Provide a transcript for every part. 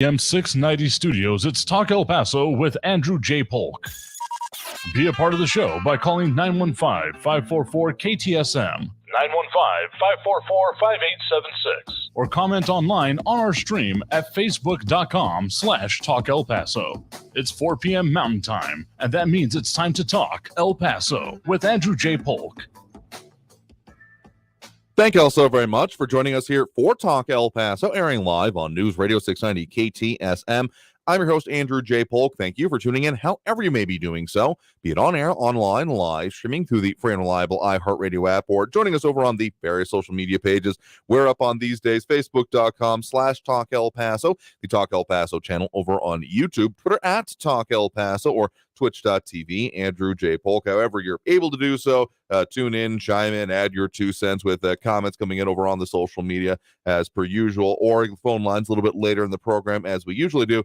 M690 Studios, it's Talk El Paso with Andrew J. Polk. Be a part of the show by calling 915-544-KTSM, 915-544-5876, or comment online on our stream at facebook.com/Talk El Paso. It's 4 p.m. Mountain Time, and that means it's time to talk El Paso with Andrew J. Polk. Thank you all so very much for joining us here for Talk El Paso, airing live on News Radio 690 KTSM. I'm your host, Andrew J. Polk. Thank you for tuning in, however you may be doing so, be it on air, online, live, streaming through the free and reliable iHeartRadio app, or joining us over on the various social media pages. We're up on these days, facebook.com/Talk El Paso, the Talk El Paso channel over on YouTube, Twitter at Talk El Paso, or twitch.tv, Andrew J. Polk. However you're able to do so, tune in, chime in, add your 2 cents with comments coming in over on the social media as per usual, or phone lines a little bit later in the program as we usually do.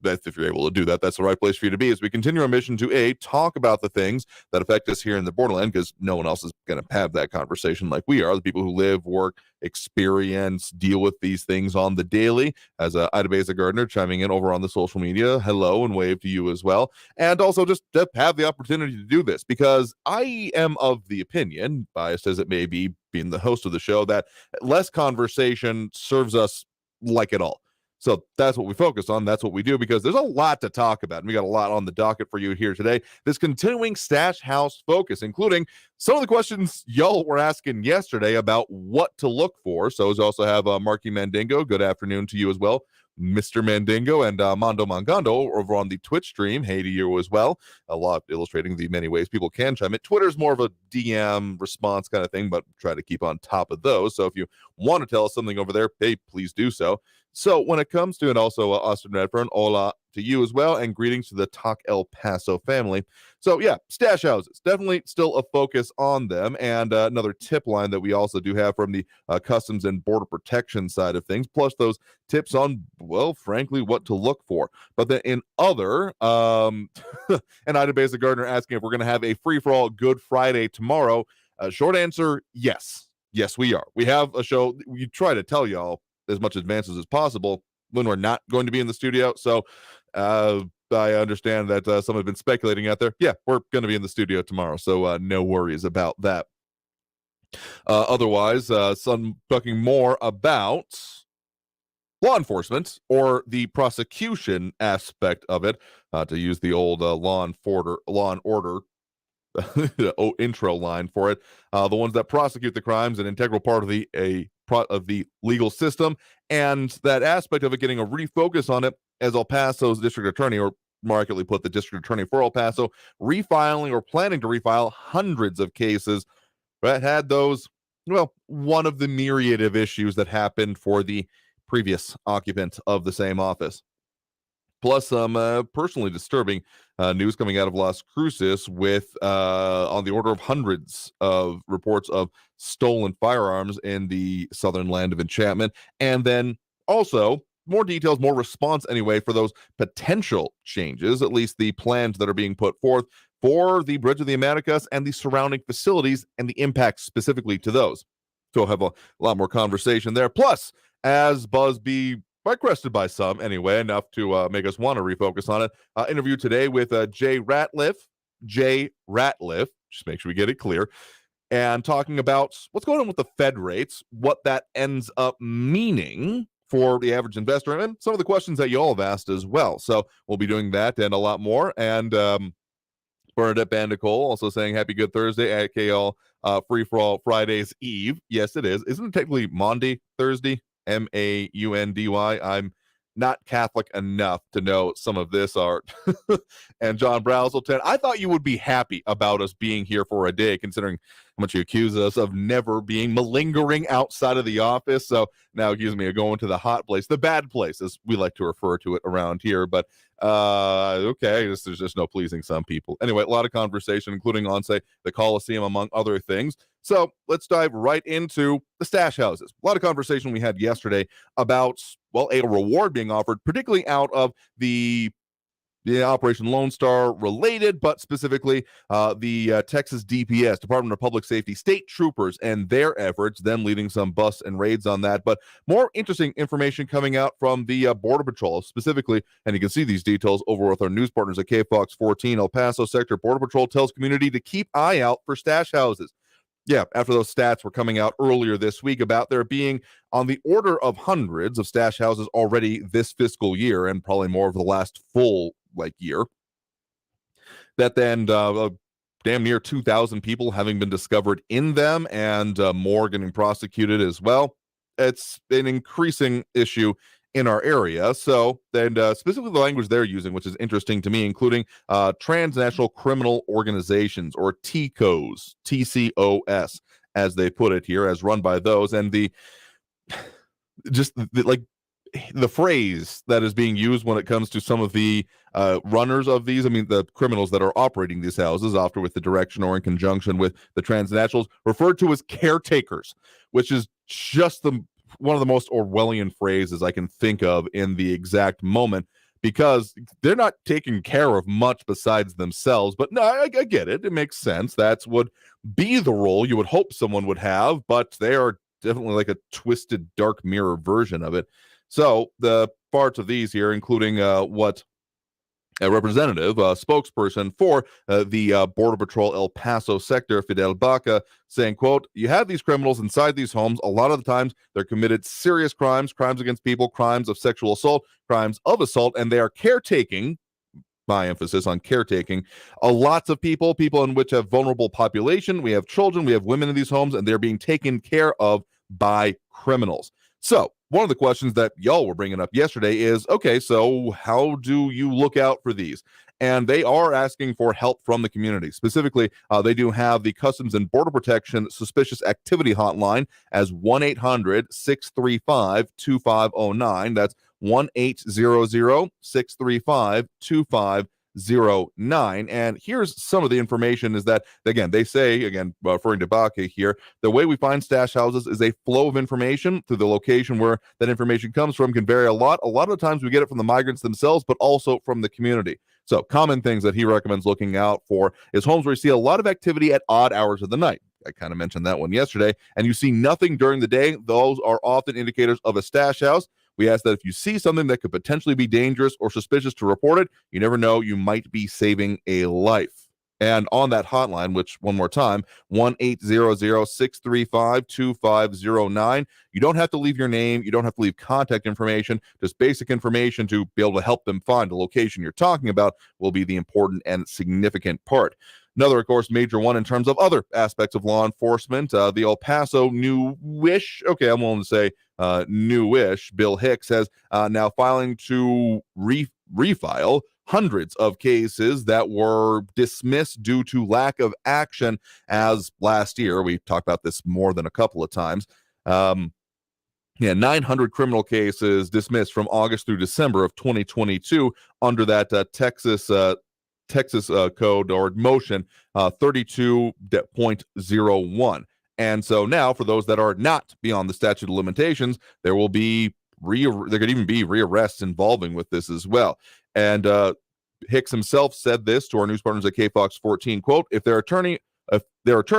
That's if you're able to do that, that's the right place for you to be as we continue our mission to talk about the things that affect us here in the borderland, because no one else is going to have that conversation like we are, the people who live, work, experience, deal with these things on the daily. As Ida Beza Gardner chiming in over on the social media, hello and wave to you as well, and also just to have the opportunity to do this, because I am of the opinion, biased as it may be being the host of the show, that less conversation serves us like it all. So that's what we focus on. That's what we do, because there's a lot to talk about. And we got a lot on the docket for you here today. This continuing Stash House focus, including some of the questions y'all were asking yesterday about what to look for. So we also have Marky Mandingo. Good afternoon to you as well, Mr. Mandingo, and Mondo Mangando over on the Twitch stream. Hey to you as well. A lot illustrating the many ways people can chime in. Twitter's more of a DM response kind of thing, but try to keep on top of those. So if you want to tell us something over there, hey, please do so. So when it comes to, and also Austin Redfern, hola to you as well, and greetings to the Talk El Paso family. So yeah, stash houses, definitely still a focus on them. And another tip line that we also do have from the Customs and Border Protection side of things, plus those tips on, well, frankly, what to look for. But then in other, and Ida Beza Gardner asking if we're going to have a free-for-all Good Friday tomorrow. Short answer, yes. Yes, we are. We have a show. We try to tell y'all as much advances as possible when we're not going to be in the studio. So I understand that some have been speculating out there. Yeah, we're going to be in the studio tomorrow, so no worries about that. Otherwise, some talking more about law enforcement or the prosecution aspect of it, to use the old Law and Order intro line for it. The ones that prosecute the crimes, an integral part of the legal system, and that aspect of it getting a refocus on it as El Paso's district attorney, or more accurately put, the district attorney for El Paso, refiling or planning to refile hundreds of cases that had those, well, one of the myriad of issues that happened for the previous occupant of the same office. Plus some personally disturbing news coming out of Las Cruces with on the order of hundreds of reports of stolen firearms in the southern land of enchantment. And then also more details, more response anyway, for those potential changes, at least the plans that are being put forth for the Bridge of the Americas and the surrounding facilities and the impact specifically to those. So I'll have a lot more conversation there. Plus, as Busby requested by some anyway, enough to make us want to refocus on it. Interview today with Jay Ratliff, just make sure we get it clear, and talking about what's going on with the Fed rates, what that ends up meaning for the average investor, and some of the questions that you all have asked as well. So we'll be doing that and a lot more. And Bernadette Bandicole also saying happy Good Thursday at KL Free For All Fridays Eve. Yes, it is. Isn't it technically Maundy Thursday? Maundy. I'm not Catholic enough to know some of this art. And John Brazelton, I thought you would be happy about us being here for a day, considering how much you accuse us of never being malingering outside of the office. So now accusing me of going to the hot place, the bad place, as we like to refer to it around here. But okay, there's just no pleasing some people. Anyway, a lot of conversation, including on, say, the Coliseum, among other things. So let's dive right into the stash houses. A lot of conversation we had yesterday about, well, a reward being offered, particularly out of the the Operation Lone Star related, but specifically the Texas DPS, Department of Public Safety, state troopers and their efforts, then leading some busts and raids on that. But more interesting information coming out from the Border Patrol specifically, and you can see these details over with our news partners at KFOX 14. El Paso Sector Border Patrol tells community to keep eye out for stash houses. Yeah, after those stats were coming out earlier this week about there being on the order of hundreds of stash houses already this fiscal year, and probably more over the last full year, that then damn near 2,000 people having been discovered in them, and more getting prosecuted as well. It's an increasing issue in our area. So then specifically the language they're using, which is interesting to me, including transnational criminal organizations, or TCOs, TCOS, as they put it here, as run by those. And the phrase that is being used when it comes to some of the runners of these, I mean, the criminals that are operating these houses, often with the direction or in conjunction with the transnationals, referred to as caretakers, which is just one of the most Orwellian phrases I can think of in the exact moment, because they're not taking care of much besides themselves. But no, I get it. It makes sense. That's would be the role you would hope someone would have, but they are definitely like a twisted dark mirror version of it. So the parts of these here, including what a representative, spokesperson for the Border Patrol El Paso sector, Fidel Baca, saying, quote, "You have these criminals inside these homes. A lot of the times they're committed serious crimes, crimes against people, crimes of sexual assault, crimes of assault, and they are caretaking," my emphasis on caretaking, lots of people in which have vulnerable population. We have children, we have women in these homes, and they're being taken care of by criminals. So one of the questions that y'all were bringing up yesterday is, okay, so how do you look out for these? And they are asking for help from the community. Specifically, they do have the Customs and Border Protection Suspicious Activity Hotline as 1-800-635-2509. That's 1-800-635-2509. And here's some of the information is that, again, they say, again, referring to Baca here, the way we find stash houses is a flow of information through the location where that information comes from can vary a lot. A lot of the times we get it from the migrants themselves, but also from the community. So common things that he recommends looking out for is homes where you see a lot of activity at odd hours of the night. I kind of mentioned that one yesterday. And you see nothing during the day. Those are often indicators of a stash house. We ask that if you see something that could potentially be dangerous or suspicious, to report it. You never know, you might be saving a life. And on that hotline, which one more time, 1-800-635-2509. You don't have to leave your name. You don't have to leave contact information. Just basic information to be able to help them find the location you're talking about will be the important and significant part. Another, of course, major one in terms of other aspects of law enforcement, the El Paso newish, okay, I'm willing to say newish, Bill Hicks has now filing to refile hundreds of cases that were dismissed due to lack of action, as last year, we talked about this more than a couple of times, 900 criminal cases dismissed from August through December of 2022 under that Texas code or motion 32.01. And so now, for those that are not beyond the statute of limitations, there will be there could even be rearrests involving with this as well. And Hicks himself said this to our news partners at KFOX 14, quote, if their attorney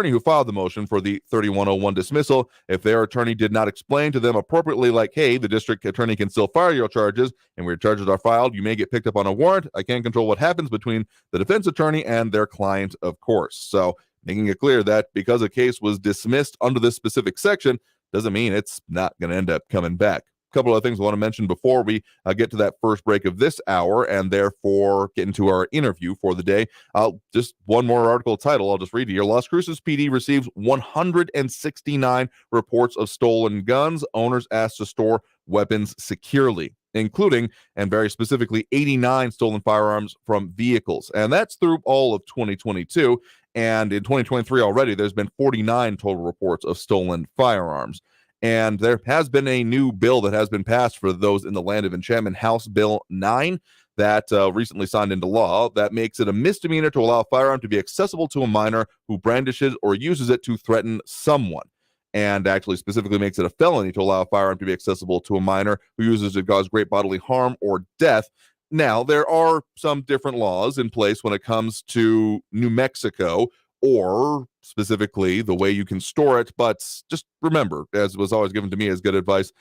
who filed the motion for the 3101 dismissal, if their attorney did not explain to them appropriately, like, hey, the district attorney can still file your charges, and where charges are filed, you may get picked up on a warrant. I can't control what happens between the defense attorney and their client, of course. So making it clear that because a case was dismissed under this specific section doesn't mean it's not going to end up coming back. A couple of things I want to mention before we get to that first break of this hour, and therefore get into our interview for the day. Just one more article title I'll just read to you. Las Cruces PD receives 169 reports of stolen guns. Owners asked to store weapons securely, including, and very specifically, 89 stolen firearms from vehicles. And that's through all of 2022. And in 2023 already, there's been 49 total reports of stolen firearms. And there has been a new bill that has been passed for those in the land of enchantment, House Bill 9, that recently signed into law, that makes it a misdemeanor to allow a firearm to be accessible to a minor who brandishes or uses it to threaten someone. And actually specifically makes it a felony to allow a firearm to be accessible to a minor who uses it to cause great bodily harm or death. Now, there are some different laws in place when it comes to New Mexico, or specifically the way you can store it. But just remember, as was always given to me as good advice,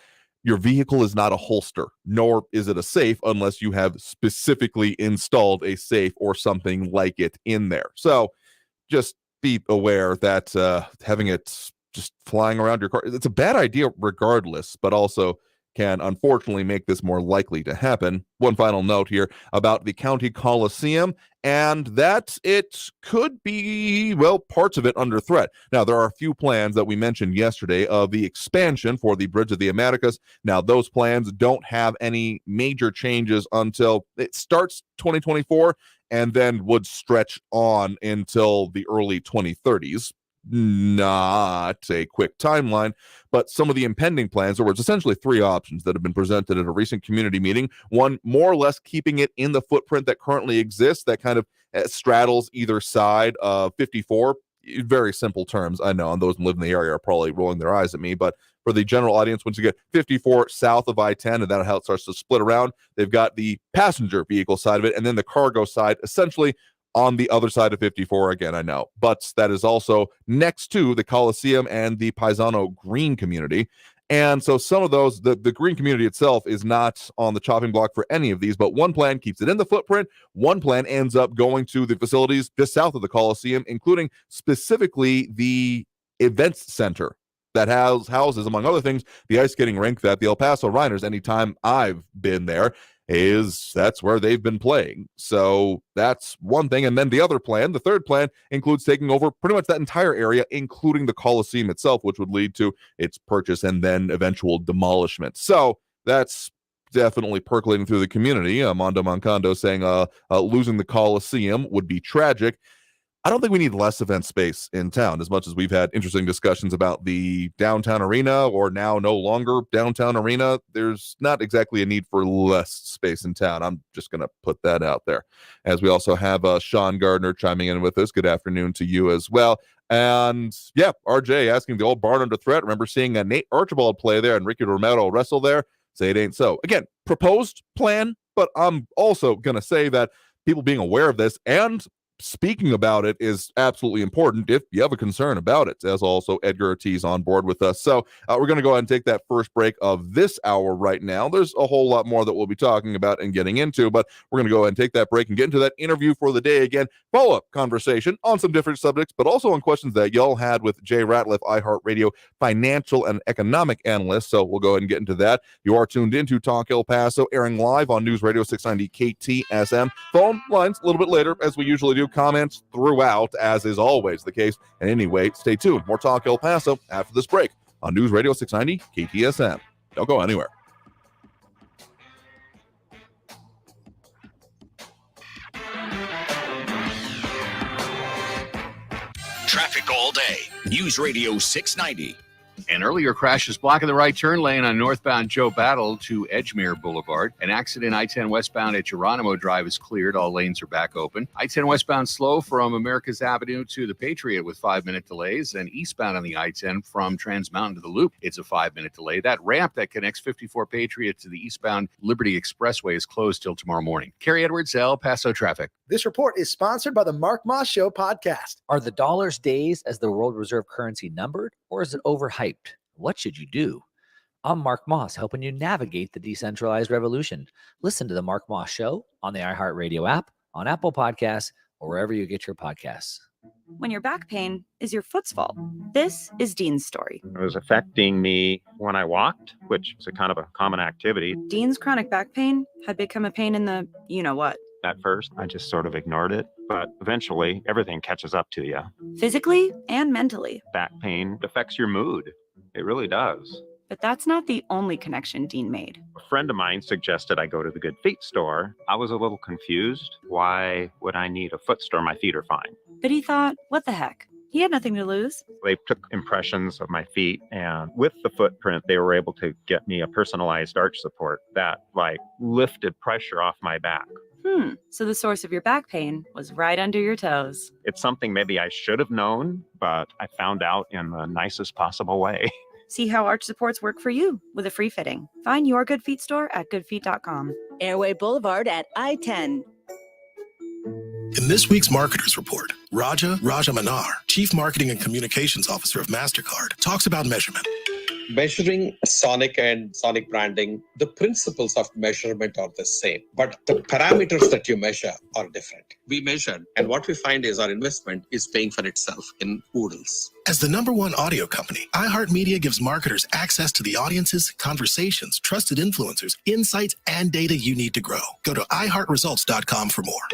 your vehicle is not a holster, nor is it a safe unless you have specifically installed a safe or something like it in there. So just be aware that having it just flying around your car, it's a bad idea regardless, but also can unfortunately make this more likely to happen. One final note here about the county coliseum, and that it could be, well, parts of it under threat. Now, there are a few plans that we mentioned yesterday of the expansion for the Bridge of the Americas. Now, those plans don't have any major changes until it starts 2024 and then would stretch on until the early 2030s. Not a quick timeline, but some of the impending plans, there was essentially three options that have been presented at a recent community meeting. One, more or less keeping it in the footprint that currently exists, that kind of straddles either side of 54. Very simple terms, I know, and those who live in the area are probably rolling their eyes at me, but for the general audience, once you get 54 south of I-10, and then how it starts to split around, they've got the passenger vehicle side of it, and then the cargo side, essentially on the other side of 54 again, I know. But that is also next to the Coliseum and the Paisano Green community. And so some of those, the green community itself is not on the chopping block for any of these, but one plan keeps it in the footprint. One plan ends up going to the facilities just south of the Coliseum, including specifically the events center that houses, among other things, the ice skating rink that the El Paso Rhiners, anytime I've been there, that's where they've been playing. So that's one thing. And then the other plan, the third plan, includes taking over pretty much that entire area, including the Coliseum itself, which would lead to its purchase and then eventual demolishment. So that's definitely percolating through the community. Mondo Moncando saying losing the Coliseum would be tragic. I don't think we need less event space in town, as much as we've had interesting discussions about the downtown arena, or now no longer downtown arena. There's not exactly a need for less space in town. I'm just going to put that out there. As we also have Sean Gardner chiming in with us. Good afternoon to you as well. And yeah, RJ asking, the old barn under threat. Remember seeing Nate Archibald play there and Ricky Romero wrestle there? Say it ain't so. Again, proposed plan, but I'm also going to say that people being aware of this and speaking about it is absolutely important if you have a concern about it, as also Edgar Ortiz on board with us. So we're going to go ahead and take that first break of this hour right now. There's a whole lot more that we'll be talking about and getting into, but we're going to go ahead and take that break and get into that interview for the day again. Follow-up conversation on some different subjects, but also on questions that y'all had with Jay Ratliff, iHeartRadio financial and economic analyst. So we'll go ahead and get into that. You are tuned into Talk El Paso, airing live on News Radio 690 KTSM. Phone lines a little bit later, as we usually do. Comments throughout, as is always the case. And anyway, stay tuned. More Talk El Paso after this break on News Radio 690 KTSM. Don't go anywhere. Traffic all day. News Radio 690. An earlier crash is blocking the right turn lane on northbound Joe Battle to Edgemere Boulevard. An accident I-10 westbound at Geronimo Drive is cleared. All lanes are back open. I-10 westbound slow from Americas Avenue to the Patriot with 5-minute delays. And eastbound on the I-10 from Trans Mountain to the Loop, it's a 5-minute delay. That ramp that connects 54 Patriot to the eastbound Liberty Expressway is closed till tomorrow morning. Kerry Edwards, El Paso Traffic. This report is sponsored by the Mark Moss Show podcast. Are the dollar's days as the world reserve currency numbered, or is it overhyped? What should you do? I'm Mark Moss, helping you navigate the decentralized revolution. Listen to the Mark Moss Show on the iHeartRadio app, on Apple Podcasts, or wherever you get your podcasts. When your back pain is your foot's fault, this is Dean's story. It was affecting me when I walked, which is a kind of a common activity. Dean's chronic back pain had become a pain in the you-know-what. At first, I just sort of ignored it, but eventually everything catches up to you. Physically and mentally. Back pain affects your mood. It really does. But that's not the only connection Dean made. A friend of mine suggested I go to the Good Feet store. I was a little confused. Why would I need a foot store? My feet are fine. But he thought, what the heck? He had nothing to lose. They took impressions of my feet, and with the footprint, they were able to get me a personalized arch support that lifted pressure off my back. So the source of your back pain was right under your toes. It's something maybe I should have known, but I found out in the nicest possible way. See how arch supports work for you with a free fitting. Find your Good Feet store at goodfeet.com. Airway Boulevard at I-10. In this week's Marketers Report, Raja Rajamanar, Chief Marketing and Communications Officer of MasterCard, talks about measurement. Measuring sonic and sonic branding, the principles of measurement are the same, but the parameters that you measure are different. We measured, and what we find is our investment is paying for itself in oodles. As the #1 audio company, iHeartMedia gives marketers access to the audiences, conversations, trusted influencers, insights, and data you need to grow. Go to iHeartResults.com for more.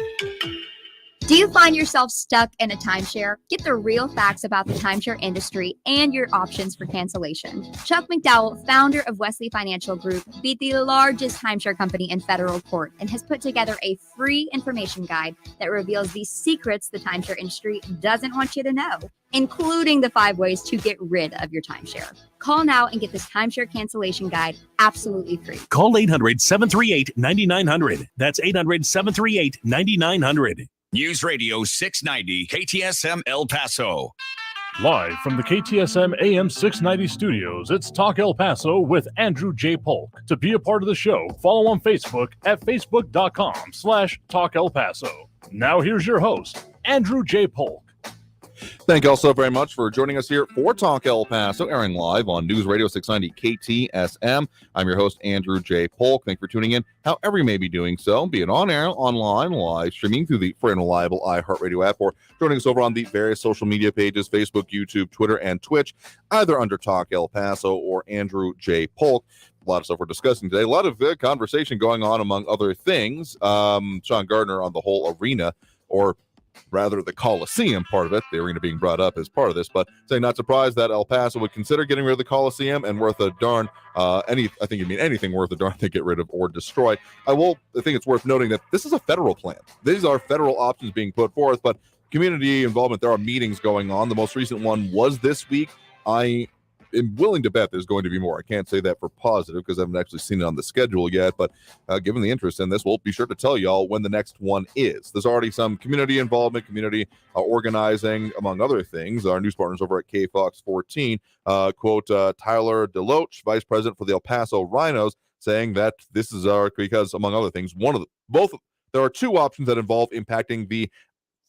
Do you find yourself stuck in a timeshare? Get the real facts about the timeshare industry and your options for cancellation. Chuck McDowell, founder of Wesley Financial Group, beat the largest timeshare company in federal court and has put together a free information guide that reveals the secrets the timeshare industry doesn't want you to know, including the 5 ways to get rid of your timeshare. Call now and get this timeshare cancellation guide absolutely free. Call 800-738-9900. That's 800-738-9900. News Radio 690 KTSM El Paso. Live from the KTSM AM 690 studios, it's Talk El Paso with Andrew J. Polk. To be a part of the show, follow on Facebook at facebook.com/Talk El Paso. Now here's your host, Andrew J. Polk. Thank you all so very much for joining us here for Talk El Paso, airing live on News Radio 690 KTSM. I'm your host, Andrew J. Polk. Thank you for tuning in, however you may be doing so, be it on air, online, live streaming through the free and reliable iHeartRadio app, or joining us over on the various social media pages, Facebook, YouTube, Twitter, and Twitch, either under Talk El Paso or Andrew J. Polk. A lot of stuff we're discussing today. A lot of good conversation going on, among other things. Sean Gardner on the whole arena, or rather the Coliseum part of it, the arena being brought up as part of this, but saying not surprised that El Paso would consider getting rid of the Coliseum and worth a darn, I think you mean anything worth a darn to get rid of or destroy. I think it's worth noting that this is a federal plan. These are federal options being put forth, but community involvement, there are meetings going on. The most recent one was this week. I am willing to bet there's going to be more. I can't say that for positive because I haven't actually seen it on the schedule yet, but given the interest in this, we'll be sure to tell y'all when the next one is. There's already some community involvement, community organizing, among other things. Our news partners over at KFOX 14 quote Tyler DeLoach, vice president for the El Paso Rhinos, saying that this is because, among other things, there are 2 options that involve impacting the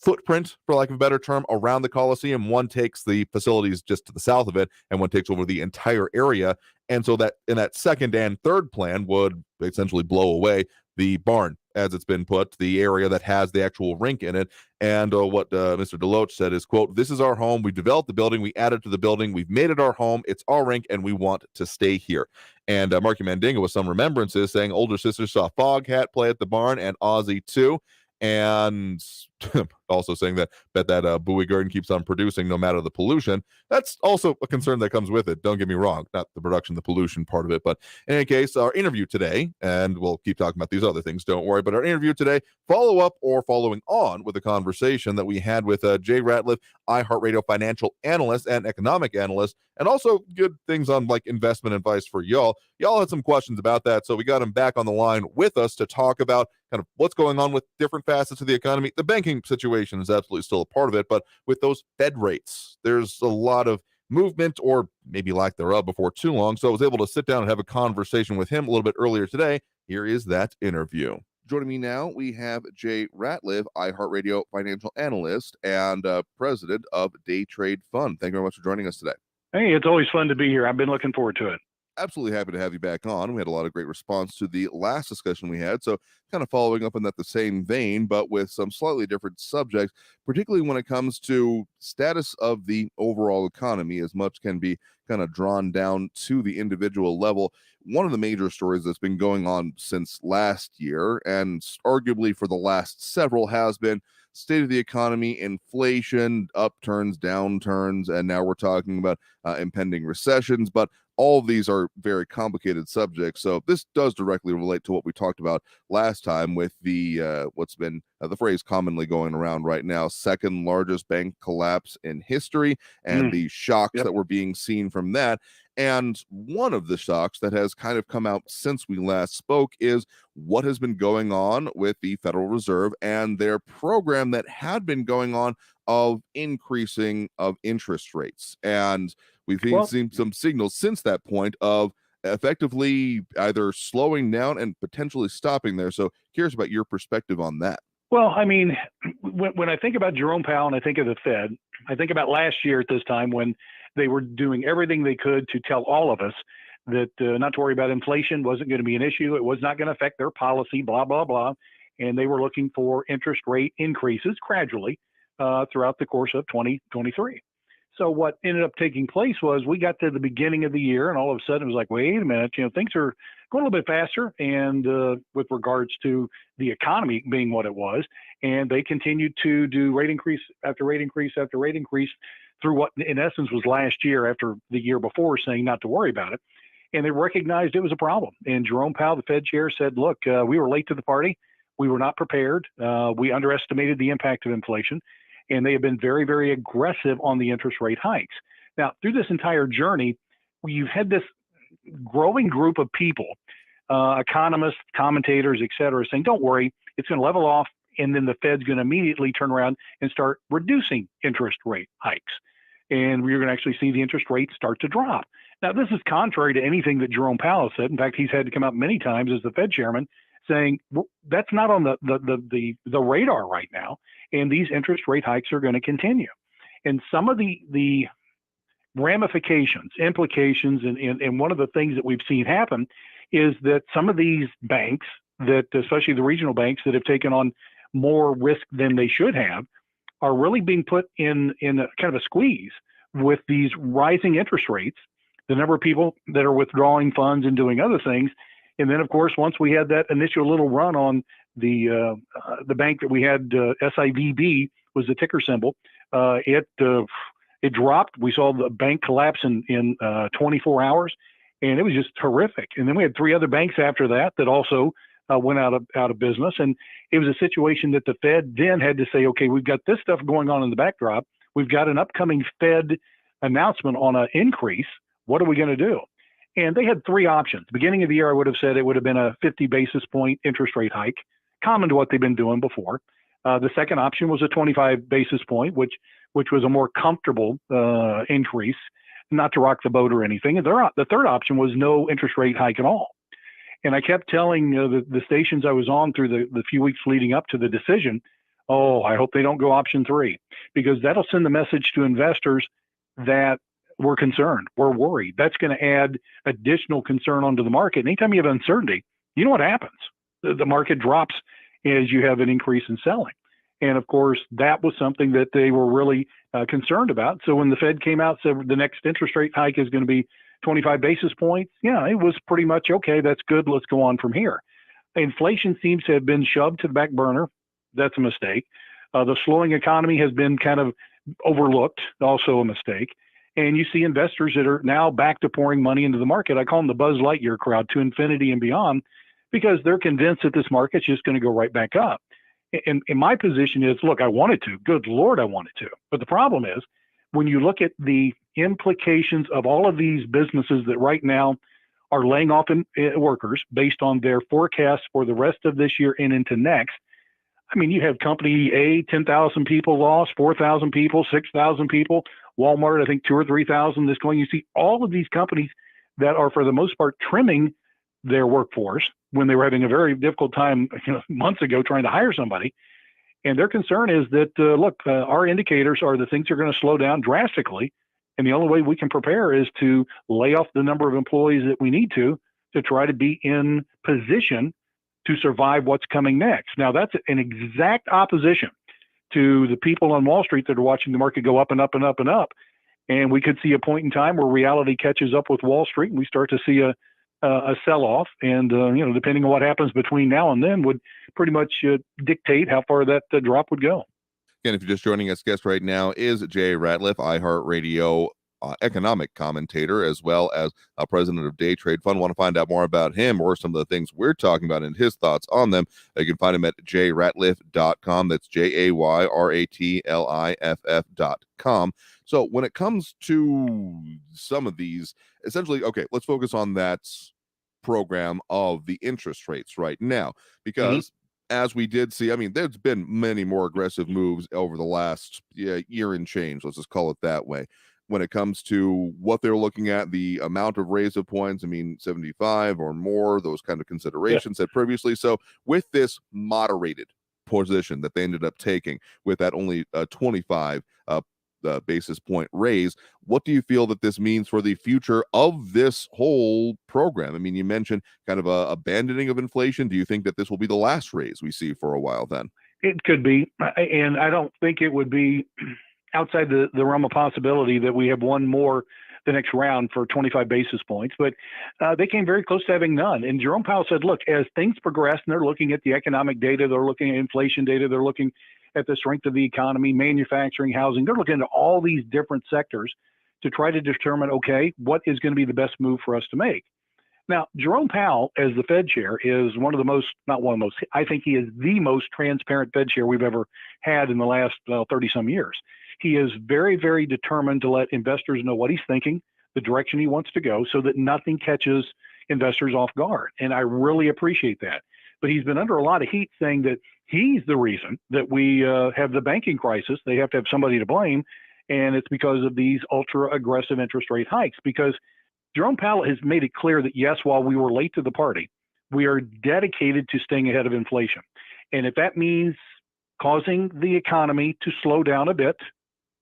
footprint, for lack of a better term, around the Coliseum. One takes the facilities just to the south of it, and one takes over the entire area. And so that in that second and third plan would essentially blow away the barn, as it's been put, the area that has the actual rink in it. And what Mr. DeLoach said is, quote, "This is our home. We developed the building. We added to the building. We've made it our home. It's our rink, and we want to stay here." And Marky Mandingo, with some remembrances, saying older sisters saw Foghat play at the barn and Ozzy too. And also saying that Bowie Garden keeps on producing no matter the pollution. That's also a concern that comes with it. Don't get me wrong, not the production, the pollution part of it. But in any case, our interview today, and we'll keep talking about these other things, don't worry, but our interview today, following on with a conversation that we had with Jay Ratliff, iHeartRadio financial analyst and economic analyst, and also good things on like investment advice for y'all. Y'all had some questions about that, so we got him back on the line with us to talk about kind of what's going on with different facets of the economy. The banking situation is absolutely still a part of it, but with those Fed rates, there's a lot of movement, or maybe lack thereof, before too long. So I was able to sit down and have a conversation with him a little bit earlier today. Here is that interview. Joining me now, we have Jay Ratliff, iHeartRadio financial analyst and president of Day Trade Fund. Thank you very much for joining us today. Hey, it's always fun to be here. I've been looking forward to it. Absolutely happy to have you back on. We had a lot of great response to the last discussion we had, so kind of following up in that the same vein, but with some slightly different subjects, particularly when it comes to status of the overall economy, as much can be kind of drawn down to the individual level. One of the major stories that's been going on since last year, and arguably for the last several, has been state of the economy, inflation, upturns, downturns, and now we're talking about impending recessions. But all of these are very complicated subjects. So this does directly relate to what we talked about last time with the what's been the phrase commonly going around right now, second largest bank collapse in history, and the shocks that were being seen from that. And one of the shocks that has kind of come out since we last spoke is what has been going on with the Federal Reserve and their program that had been going on of increasing of interest rates. And We've seen some signals since that point of effectively either slowing down and potentially stopping there. So curious about your perspective on that. Well, I mean, when I think about Jerome Powell and I think of the Fed, I think about last year at this time when they were doing everything they could to tell all of us that not to worry about inflation, wasn't going to be an issue. It was not going to affect their policy, blah, blah, blah. And they were looking for interest rate increases gradually throughout the course of 2023. So what ended up taking place was we got to the beginning of the year and all of a sudden it was like, wait a minute, things are going a little bit faster. And with regards to the economy being what it was, and they continued to do rate increase after rate increase after rate increase through what in essence was last year after the year before saying not to worry about it. And they recognized it was a problem. And Jerome Powell, the Fed chair, said, look, we were late to the party. We were not prepared. We underestimated the impact of inflation. And they have been very, very aggressive on the interest rate hikes. Now, through this entire journey, you've had this growing group of people, economists, commentators, et cetera, saying, don't worry, it's going to level off. And then the Fed's going to immediately turn around and start reducing interest rate hikes. And we're going to actually see the interest rates start to drop. Now, this is contrary to anything that Jerome Powell said. In fact, he's had to come out many times as the Fed chairman saying, well, that's not on the radar right now. And these interest rate hikes are going to continue. And some of the ramifications, implications, and one of the things that we've seen happen is that some of these banks, that especially the regional banks that have taken on more risk than they should have, are really being put in a kind of a squeeze with these rising interest rates, the number of people that are withdrawing funds and doing other things. And then, of course, once we had that initial little run on the bank that we had, SIVB was the ticker symbol, it dropped. We saw the bank collapse in 24 hours, and it was just horrific. And then we had three other banks after that also went out of business. And it was a situation that the Fed then had to say, okay, we've got this stuff going on in the backdrop. We've got an upcoming Fed announcement on an increase. What are we going to do? And they had three options. Beginning of the year, I would have said it would have been a 50 basis point interest rate hike, common to what they've been doing before. The second option was a 25 basis point, which was a more comfortable increase, not to rock the boat or anything. And the third option was no interest rate hike at all. And I kept telling the stations I was on through the few weeks leading up to the decision, oh, I hope they don't go option three, because that'll send the message to investors that we're concerned, we're worried. That's going to add additional concern onto the market. And anytime you have uncertainty, you know what happens? The market drops as you have an increase in selling. And of course, that was something that they were really concerned about. So when the Fed came out and said the next interest rate hike is going to be 25 basis points, yeah, it was pretty much, okay, that's good. Let's go on from here. Inflation seems to have been shoved to the back burner. That's a mistake. The slowing economy has been kind of overlooked, also a mistake. And you see investors that are now back to pouring money into the market. I call them the Buzz Lightyear crowd, to infinity and beyond, because they're convinced that this market's just going to go right back up. And my position is, look, I wanted to. Good Lord, I wanted to. But the problem is, when you look at the implications of all of these businesses that right now are laying off workers based on their forecasts for the rest of this year and into next, I mean, you have company A, 10,000 people lost, 4,000 people, 6,000 people. Walmart, I think 2,000 or 3,000 this going. You see all of these companies that are, for the most part, trimming their workforce when they were having a very difficult time months ago trying to hire somebody. And their concern is that, look, our indicators are that things are going to slow down drastically. And the only way we can prepare is to lay off the number of employees that we need to try to be in position to survive what's coming next. Now, that's an exact opposition to the people on Wall Street that are watching the market go up and up and up and up. And we could see a point in time where reality catches up with Wall Street and we start to see a sell-off. And, depending on what happens between now and then would pretty much dictate how far that drop would go. Again, if you're just joining us, guest right now is Jay Ratliff, iHeartRadio economic commentator, as well as president of Day Trade Fund. Want to find out more about him or some of the things we're talking about and his thoughts on them, you can find him at jayratliff.com. That's JAYRATLIFF.com. So when it comes to some of these, essentially, okay, let's focus on that program of the interest rates right now, because as we did see, I mean, there's been many more aggressive moves over the last year and change, let's just call it that way. when it comes to what they're looking at, the amount of raise of points. I mean, 75 or more, those kind of considerations said previously. So with this moderated position that they ended up taking with that only 25 basis point raise, what do you feel that this means for the future of this whole program? I mean, you mentioned kind of a abandoning of inflation. Do you think that this will be the last raise we see for a while then? It could be, and I don't think it would be outside the realm of possibility that we have one more the next round for 25 basis points, but they came very close to having none. And Jerome Powell said, look, as things progress and they're looking at the economic data, they're looking at inflation data, they're looking at the strength of the economy, manufacturing, housing, they're looking at all these different sectors to try to determine, okay, what is going to be the best move for us to make. Now, Jerome Powell, as the Fed chair, is I think he is the most transparent Fed chair we've ever had in the last 30-some years. He is very, very determined to let investors know what he's thinking, the direction he wants to go, so that nothing catches investors off guard. And I really appreciate that. But he's been under a lot of heat saying that he's the reason that we have the banking crisis. They have to have somebody to blame, and it's because of these ultra-aggressive interest rate hikes. Because Jerome Powell has made it clear that, yes, while we were late to the party, we are dedicated to staying ahead of inflation. And if that means causing the economy to slow down a bit,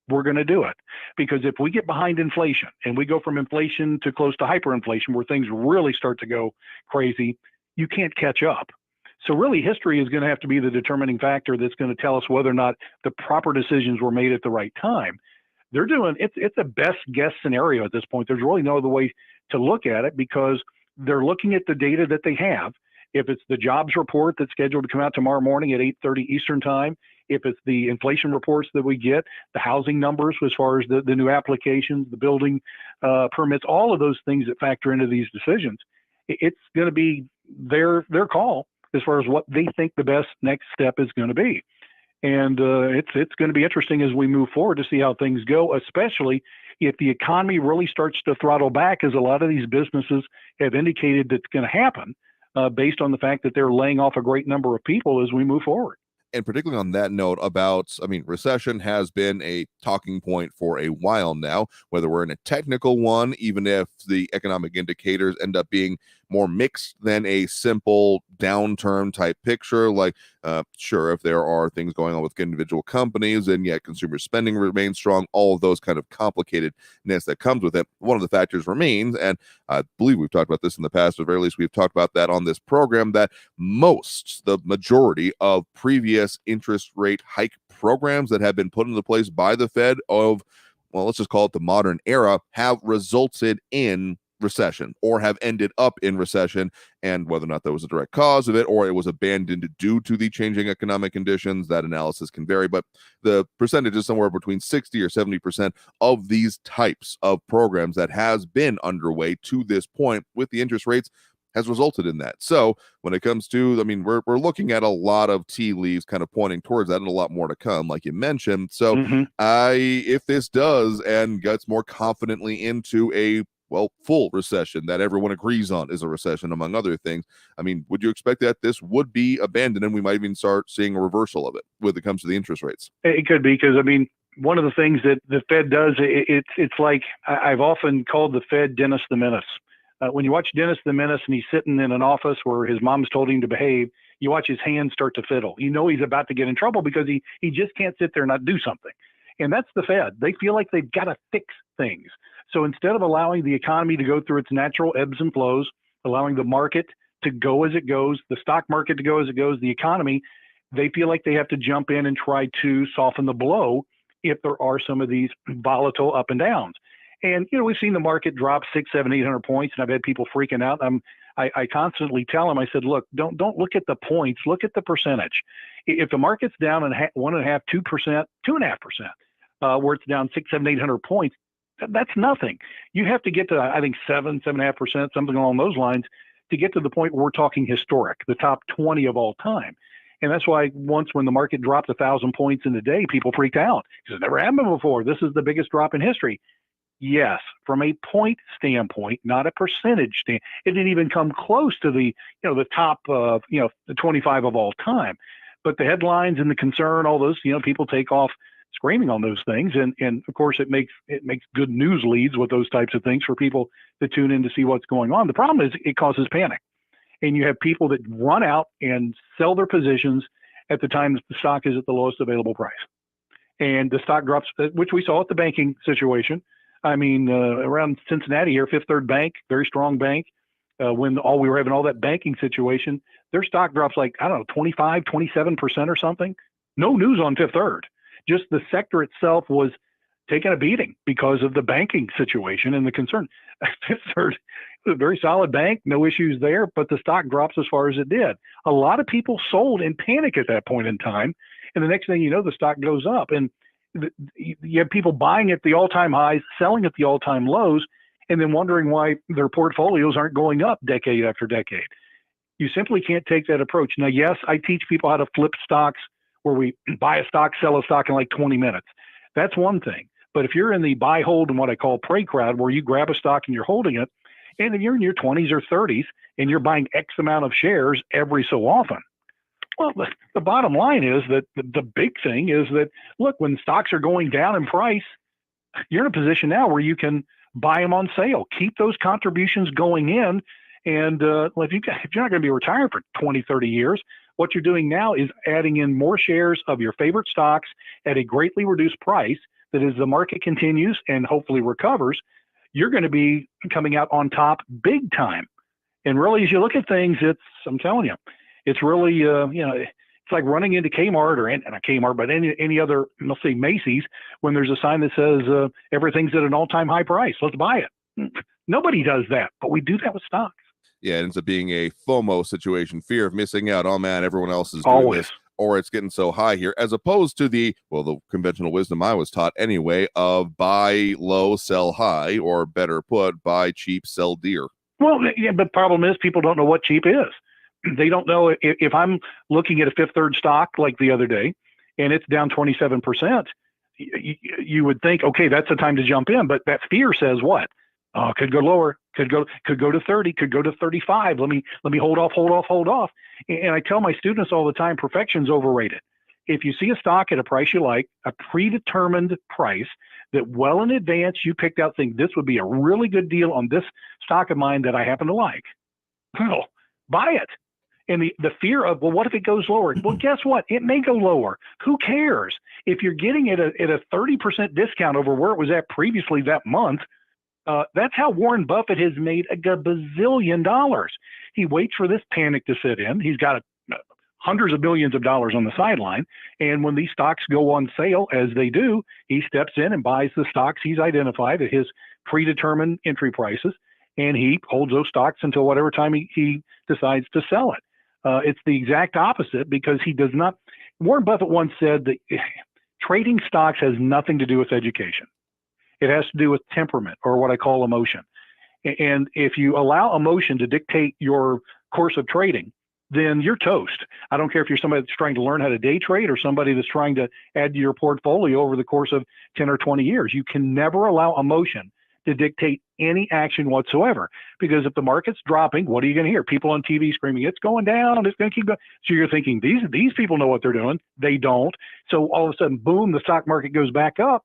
we're going to do it. Because if we get behind inflation and we go from inflation to close to hyperinflation, where things really start to go crazy, you can't catch up. So really, history is going to have to be the determining factor that's going to tell us whether or not the proper decisions were made at the right time. It's a best guess scenario at this point. There's really no other way to look at it, because they're looking at the data that they have. If it's the jobs report that's scheduled to come out tomorrow morning at 8:30 Eastern time, if it's the inflation reports that we get, the housing numbers as far as the new applications, the building permits, all of those things that factor into these decisions, it's going to be their call as far as what they think the best next step is going to be. And it's going to be interesting as we move forward to see how things go, especially if the economy really starts to throttle back, as a lot of these businesses have indicated that's going to happen based on the fact that they're laying off a great number of people as we move forward. And particularly on that note recession has been a talking point for a while now, whether we're in a technical one, even if the economic indicators end up being more mixed than a simple downturn type picture. Like, sure, if there are things going on with individual companies and yet consumer spending remains strong, all of those kind of complicatedness that comes with it. One of the factors remains, and I believe we've talked about this in the past, or at the very least we've talked about that on this program, that the majority of previous interest rate hike programs that have been put into place by the Fed let's just call it the modern era, have resulted in recession or have ended up in recession. And whether or not that was a direct cause of it or it was abandoned due to the changing economic conditions, that analysis can vary, but the percentage is somewhere between 60 or 70% of these types of programs that has been underway to this point with the interest rates has resulted in that. So when it comes to, we're looking at a lot of tea leaves kind of pointing towards that, and a lot more to come, like you mentioned. So if this does and gets more confidently into a full recession that everyone agrees on is a recession, among other things, would you expect that this would be abandoned and we might even start seeing a reversal of it when it comes to the interest rates? It could be, because one of the things that the Fed does, it's like I've often called the Fed Dennis the Menace. When you watch Dennis the Menace and he's sitting in an office where his mom's told him to behave, you watch his hands start to fiddle. You know he's about to get in trouble because he just can't sit there and not do something. And that's the Fed. They feel like they've got to fix things. So instead of allowing the economy to go through its natural ebbs and flows, allowing the market to go as it goes, the stock market to go as it goes, the economy, they feel like they have to jump in and try to soften the blow if there are some of these volatile up and downs. And, we've seen the market drop 600, 700, 800 points, and I've had people freaking out. I constantly tell them, I said, look, don't look at the points, look at the percentage. If the market's down 1.5%, 2%, 2.5%, where it's down 600, 700, 800 points, that's nothing. You have to get to, I think, 7.5%, something along those lines, to get to the point where we're talking historic, the top 20 of all time. And that's why once when the market dropped 1,000 points in a day, people freaked out. It's never happened before. This is the biggest drop in history. Yes, from a point standpoint, not a percentage standpoint, it didn't even come close to the top, the 25 of all time. But the headlines and the concern, all those, people take off screaming on those things. And of course, it makes good news leads with those types of things for people to tune in to see what's going on. The problem is it causes panic. And you have people that run out and sell their positions at the time the stock is at the lowest available price. And the stock drops, which we saw at the banking situation. I mean, around Cincinnati here, Fifth Third Bank, very strong bank. When we were having all that banking situation, their stock drops like, I don't know, 25, 27% or something. No news on Fifth Third. Just the sector itself was taking a beating because of the banking situation and the concern. Fifth Third was a very solid bank, no issues there, but the stock drops as far as it did. A lot of people sold in panic at that point in time. And the next thing you know, the stock goes up. And you have people buying at the all-time highs, selling at the all-time lows, and then wondering why their portfolios aren't going up decade after decade. You simply can't take that approach. Now, yes, I teach people how to flip stocks where we buy a stock, sell a stock in like 20 minutes. That's one thing. But if you're in the buy, hold, and what I call pray crowd, where you grab a stock and you're holding it, and then you're in your 20s or 30s, and you're buying X amount of shares every so often, well, the bottom line is that the big thing is that, look, when stocks are going down in price, you're in a position now where you can buy them on sale. Keep those contributions going in. And if you're not going to be retired for 20, 30 years, what you're doing now is adding in more shares of your favorite stocks at a greatly reduced price that as the market continues and hopefully recovers, you're going to be coming out on top big time. And really, as you look at things, I'm telling you, it's really, it's like running into Kmart or not Kmart, but any other, let's say Macy's, when there's a sign that says everything's at an all-time high price. Let's buy it. Nobody does that, but we do that with stocks. Yeah, it ends up being a FOMO situation, fear of missing out. Oh man, everyone else is doing this, or it's getting so high here, as opposed to the conventional wisdom I was taught anyway of buy low, sell high, or better put, buy cheap, sell dear. Well, yeah, but the problem is people don't know what cheap is. They don't know if I'm looking at a Fifth Third stock like the other day and it's down 27%, you would think, okay, that's the time to jump in. But that fear says what? Could go lower, could go to 30, could go to 35. Let me hold off. And I tell my students all the time, perfection's overrated. If you see a stock at a price you like, a predetermined price that well in advance you picked out, think this would be a really good deal on this stock of mine that I happen to like, well, buy it. And the fear of, well, what if it goes lower? Well, guess what? It may go lower. Who cares? If you're getting it at a 30% discount over where it was at previously that month, that's how Warren Buffett has made a gazillion dollars. He waits for this panic to sit in. He's got hundreds of millions of dollars on the sideline. And when these stocks go on sale, as they do, he steps in and buys the stocks he's identified at his predetermined entry prices. And he holds those stocks until whatever time he decides to sell it. It's the exact opposite because he does not. Warren Buffett once said that trading stocks has nothing to do with education. It has to do with temperament, or what I call emotion. And if you allow emotion to dictate your course of trading, then you're toast. I don't care if you're somebody that's trying to learn how to day trade or somebody that's trying to add to your portfolio over the course of 10 or 20 years. You can never allow emotion to dictate any action whatsoever. Because if the market's dropping, what are you going to hear? People on TV screaming, it's going down, it's going to keep going. So you're thinking, these people know what they're doing. They don't. So all of a sudden, boom, the stock market goes back up.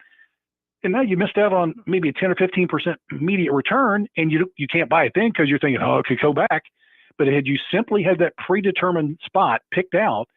And now you missed out on maybe a 10 or 15% immediate return, and you can't buy it then because you're thinking, oh, it could go back. But had you simply had that predetermined spot picked out,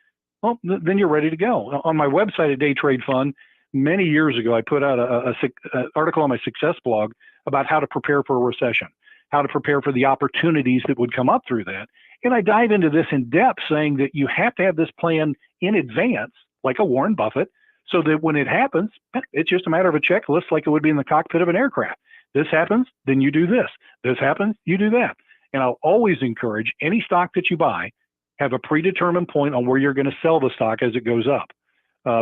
well, then you're ready to go. On my website at Day Trade Fund, many years ago, I put out an article on my success blog about how to prepare for a recession, how to prepare for the opportunities that would come up through that. And I dive into this in depth, saying that you have to have this plan in advance, like a Warren Buffett, so that when it happens, it's just a matter of a checklist like it would be in the cockpit of an aircraft. This happens, then you do this. This happens, you do that. And I'll always encourage any stock that you buy, have a predetermined point on where you're going to sell the stock as it goes up.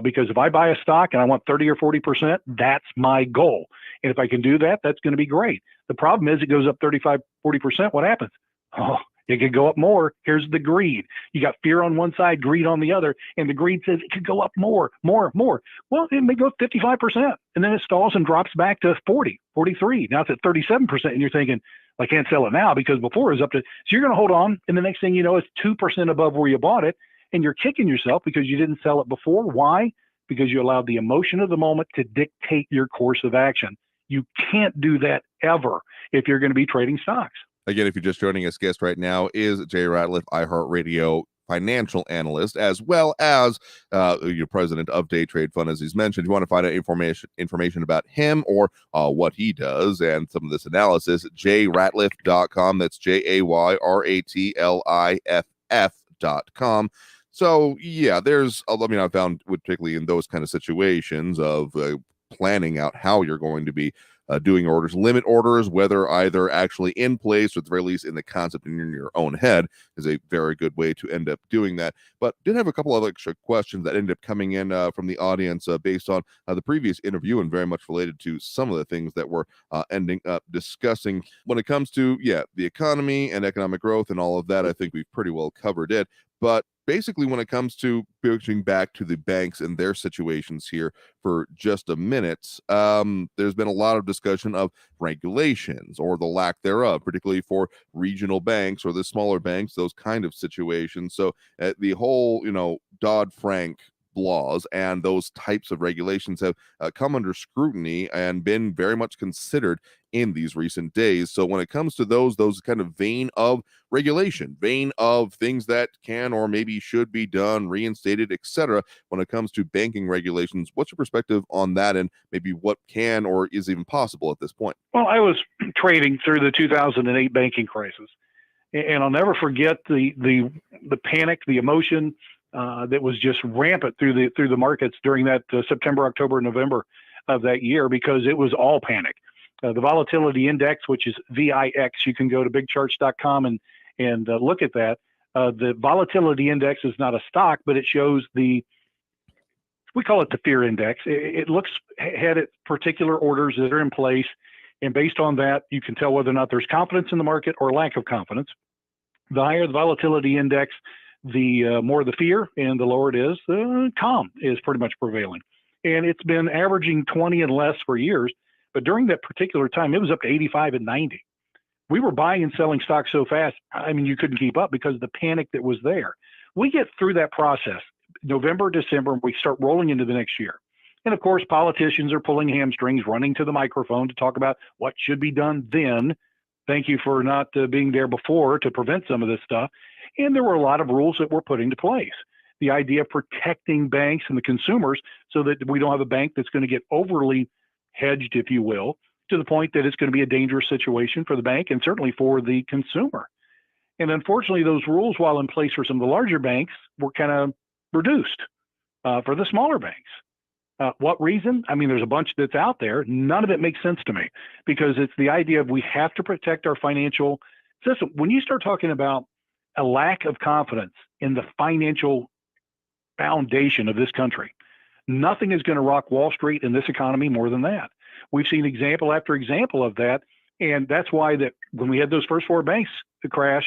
Because if I buy a stock and I want 30 or 40%, that's my goal. And if I can do that, that's going to be great. The problem is it goes up 35, 40%. What happens? Oh, it could go up more. Here's the greed. You got fear on one side, greed on the other. And the greed says it could go up more. Well, it may go up 55%. And then it stalls and drops back to 40, 43. Now it's at 37%. And you're thinking, I can't sell it now because before it was up to, so you're going to hold on. And the next thing you know, it's 2% above where you bought it. And you're kicking yourself because you didn't sell it before. Why? because you allowed the emotion of the moment to dictate your course of action. You can't do that ever if you're going to be trading stocks. Again, if you're just joining us, guest right now is Jay Ratliff, iHeartRadio financial analyst, as well as your president of Day Trade Fund, as he's mentioned. If you want to find out information about him or what he does and some of this analysis, jayratliff.com. That's JAYRATLIFF.com. So, yeah, I found particularly in those kind of situations of planning out how you're going to be doing orders, limit orders, whether either actually in place or at the very least in the concept in your own head, is a very good way to end up doing that. But did have a couple of extra questions that ended up coming in from the audience based on the previous interview and very much related to some of the things that we're ending up discussing. When it comes to, the economy and economic growth and all of that, I think we've pretty well covered it. But basically, when it comes to pushing back to the banks and their situations here for just a minute, there's been a lot of discussion of regulations or the lack thereof, particularly for regional banks or the smaller banks, those kind of situations. So the whole, Dodd-Frank laws and those types of regulations have come under scrutiny and been very much considered in these recent days. So when it comes to those kind of vein of regulation, vein of things that can or maybe should be done, reinstated, etc., when it comes to banking regulations, what's your perspective on that and maybe what can or is even possible at this point? Well, I was trading through the 2008 banking crisis, and I'll never forget the panic, the emotion that was just rampant through the markets during that September, October, November of that year, because it was all panic. The volatility index, which is VIX, you can go to bigcharts.com and look at that. The volatility index is not a stock, but it shows we call it the fear index. It looks ahead at particular orders that are in place, and based on that, you can tell whether or not there's confidence in the market or lack of confidence. The higher the volatility index, the more the fear, and the lower it is, the calm is pretty much prevailing. And it's been averaging 20 and less for years, but during that particular time, it was up to 85 and 90. We were buying and selling stocks so fast, you couldn't keep up because of the panic that was there. We get through that process, November, December, and we start rolling into the next year. And of course, politicians are pulling hamstrings, running to the microphone to talk about what should be done then. Thank you for not being there before to prevent some of this stuff. And there were a lot of rules that were put into place. The idea of protecting banks and the consumers so that we don't have a bank that's going to get overly hedged, if you will, to the point that it's going to be a dangerous situation for the bank and certainly for the consumer. And unfortunately, those rules, while in place for some of the larger banks, were kind of reduced for the smaller banks. What reason? There's a bunch that's out there. None of it makes sense to me because it's the idea of we have to protect our financial system. When you start talking about a lack of confidence in the financial foundation of this country, nothing is going to rock Wall Street in this economy more than that. We've seen example after example of that. And that's why that when we had those first four banks to crash,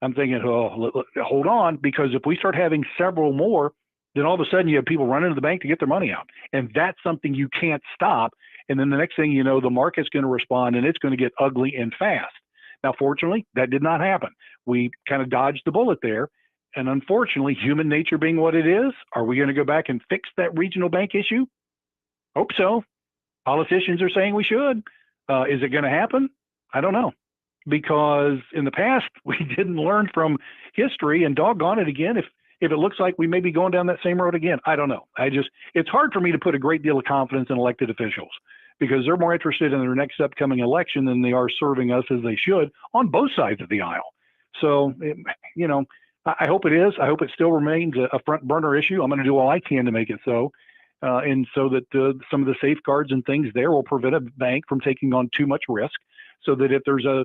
I'm thinking, hold on, because if we start having several more, then all of a sudden you have people running to the bank to get their money out. And that's something you can't stop. And then the next thing you know, the market's going to respond and it's going to get ugly and fast. Now, fortunately, that did not happen. We kind of dodged the bullet there. And unfortunately, human nature being what it is, are we going to go back and fix that regional bank issue? Hope so. Politicians are saying we should. Is it going to happen? I don't know. Because in the past, we didn't learn from history, and doggone it again, if it looks like we may be going down that same road again, I don't know. It's hard for me to put a great deal of confidence in elected officials because they're more interested in their next upcoming election than they are serving us as they should on both sides of the aisle. So, I hope it is. I hope it still remains a front burner issue. I'm going to do all I can to make it so. And so that some of the safeguards and things there will prevent a bank from taking on too much risk so that if there's a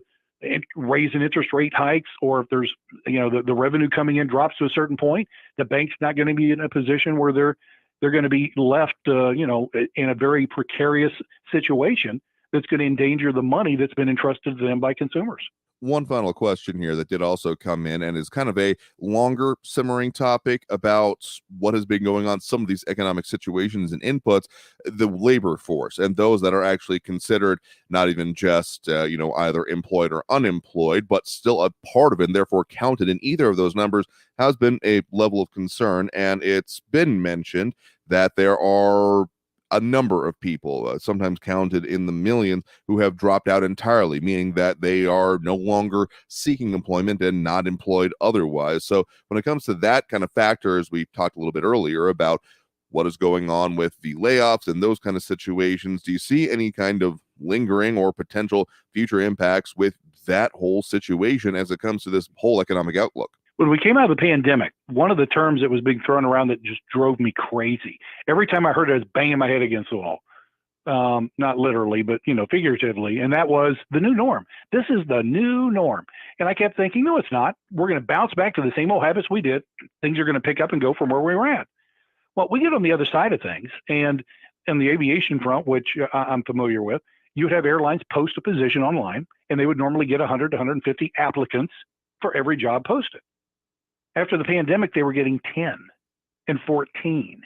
raise in interest rate hikes or if there's, the revenue coming in drops to a certain point, the bank's not going to be in a position where they're going to be left, in a very precarious situation that's going to endanger the money that's been entrusted to them by consumers. one final question here that did also come in and is kind of a longer simmering topic about what has been going on, some of these economic situations and inputs, the labor force and those that are actually considered not even just, either employed or unemployed, but still a part of it and therefore counted in either of those numbers has been a level of concern. And it's been mentioned that there are a number of people, sometimes counted in the millions, who have dropped out entirely, meaning that they are no longer seeking employment and not employed otherwise. So when it comes to that kind of factor, as we talked a little bit earlier about what is going on with the layoffs and those kind of situations, do you see any kind of lingering or potential future impacts with that whole situation as it comes to this whole economic outlook? When we came out of the pandemic, one of the terms that was being thrown around that just drove me crazy. Every time I heard it, I was banging my head against the wall. Not literally, but, figuratively. And that was the new norm. This is the new norm. And I kept thinking, no, it's not. We're going to bounce back to the same old habits we did. Things are going to pick up and go from where we were at. Well, we get on the other side of things. And in the aviation front, which I'm familiar with, you would have airlines post a position online, and they would normally get 100 to 150 applicants for every job posted. After the pandemic, they were getting 10 and 14.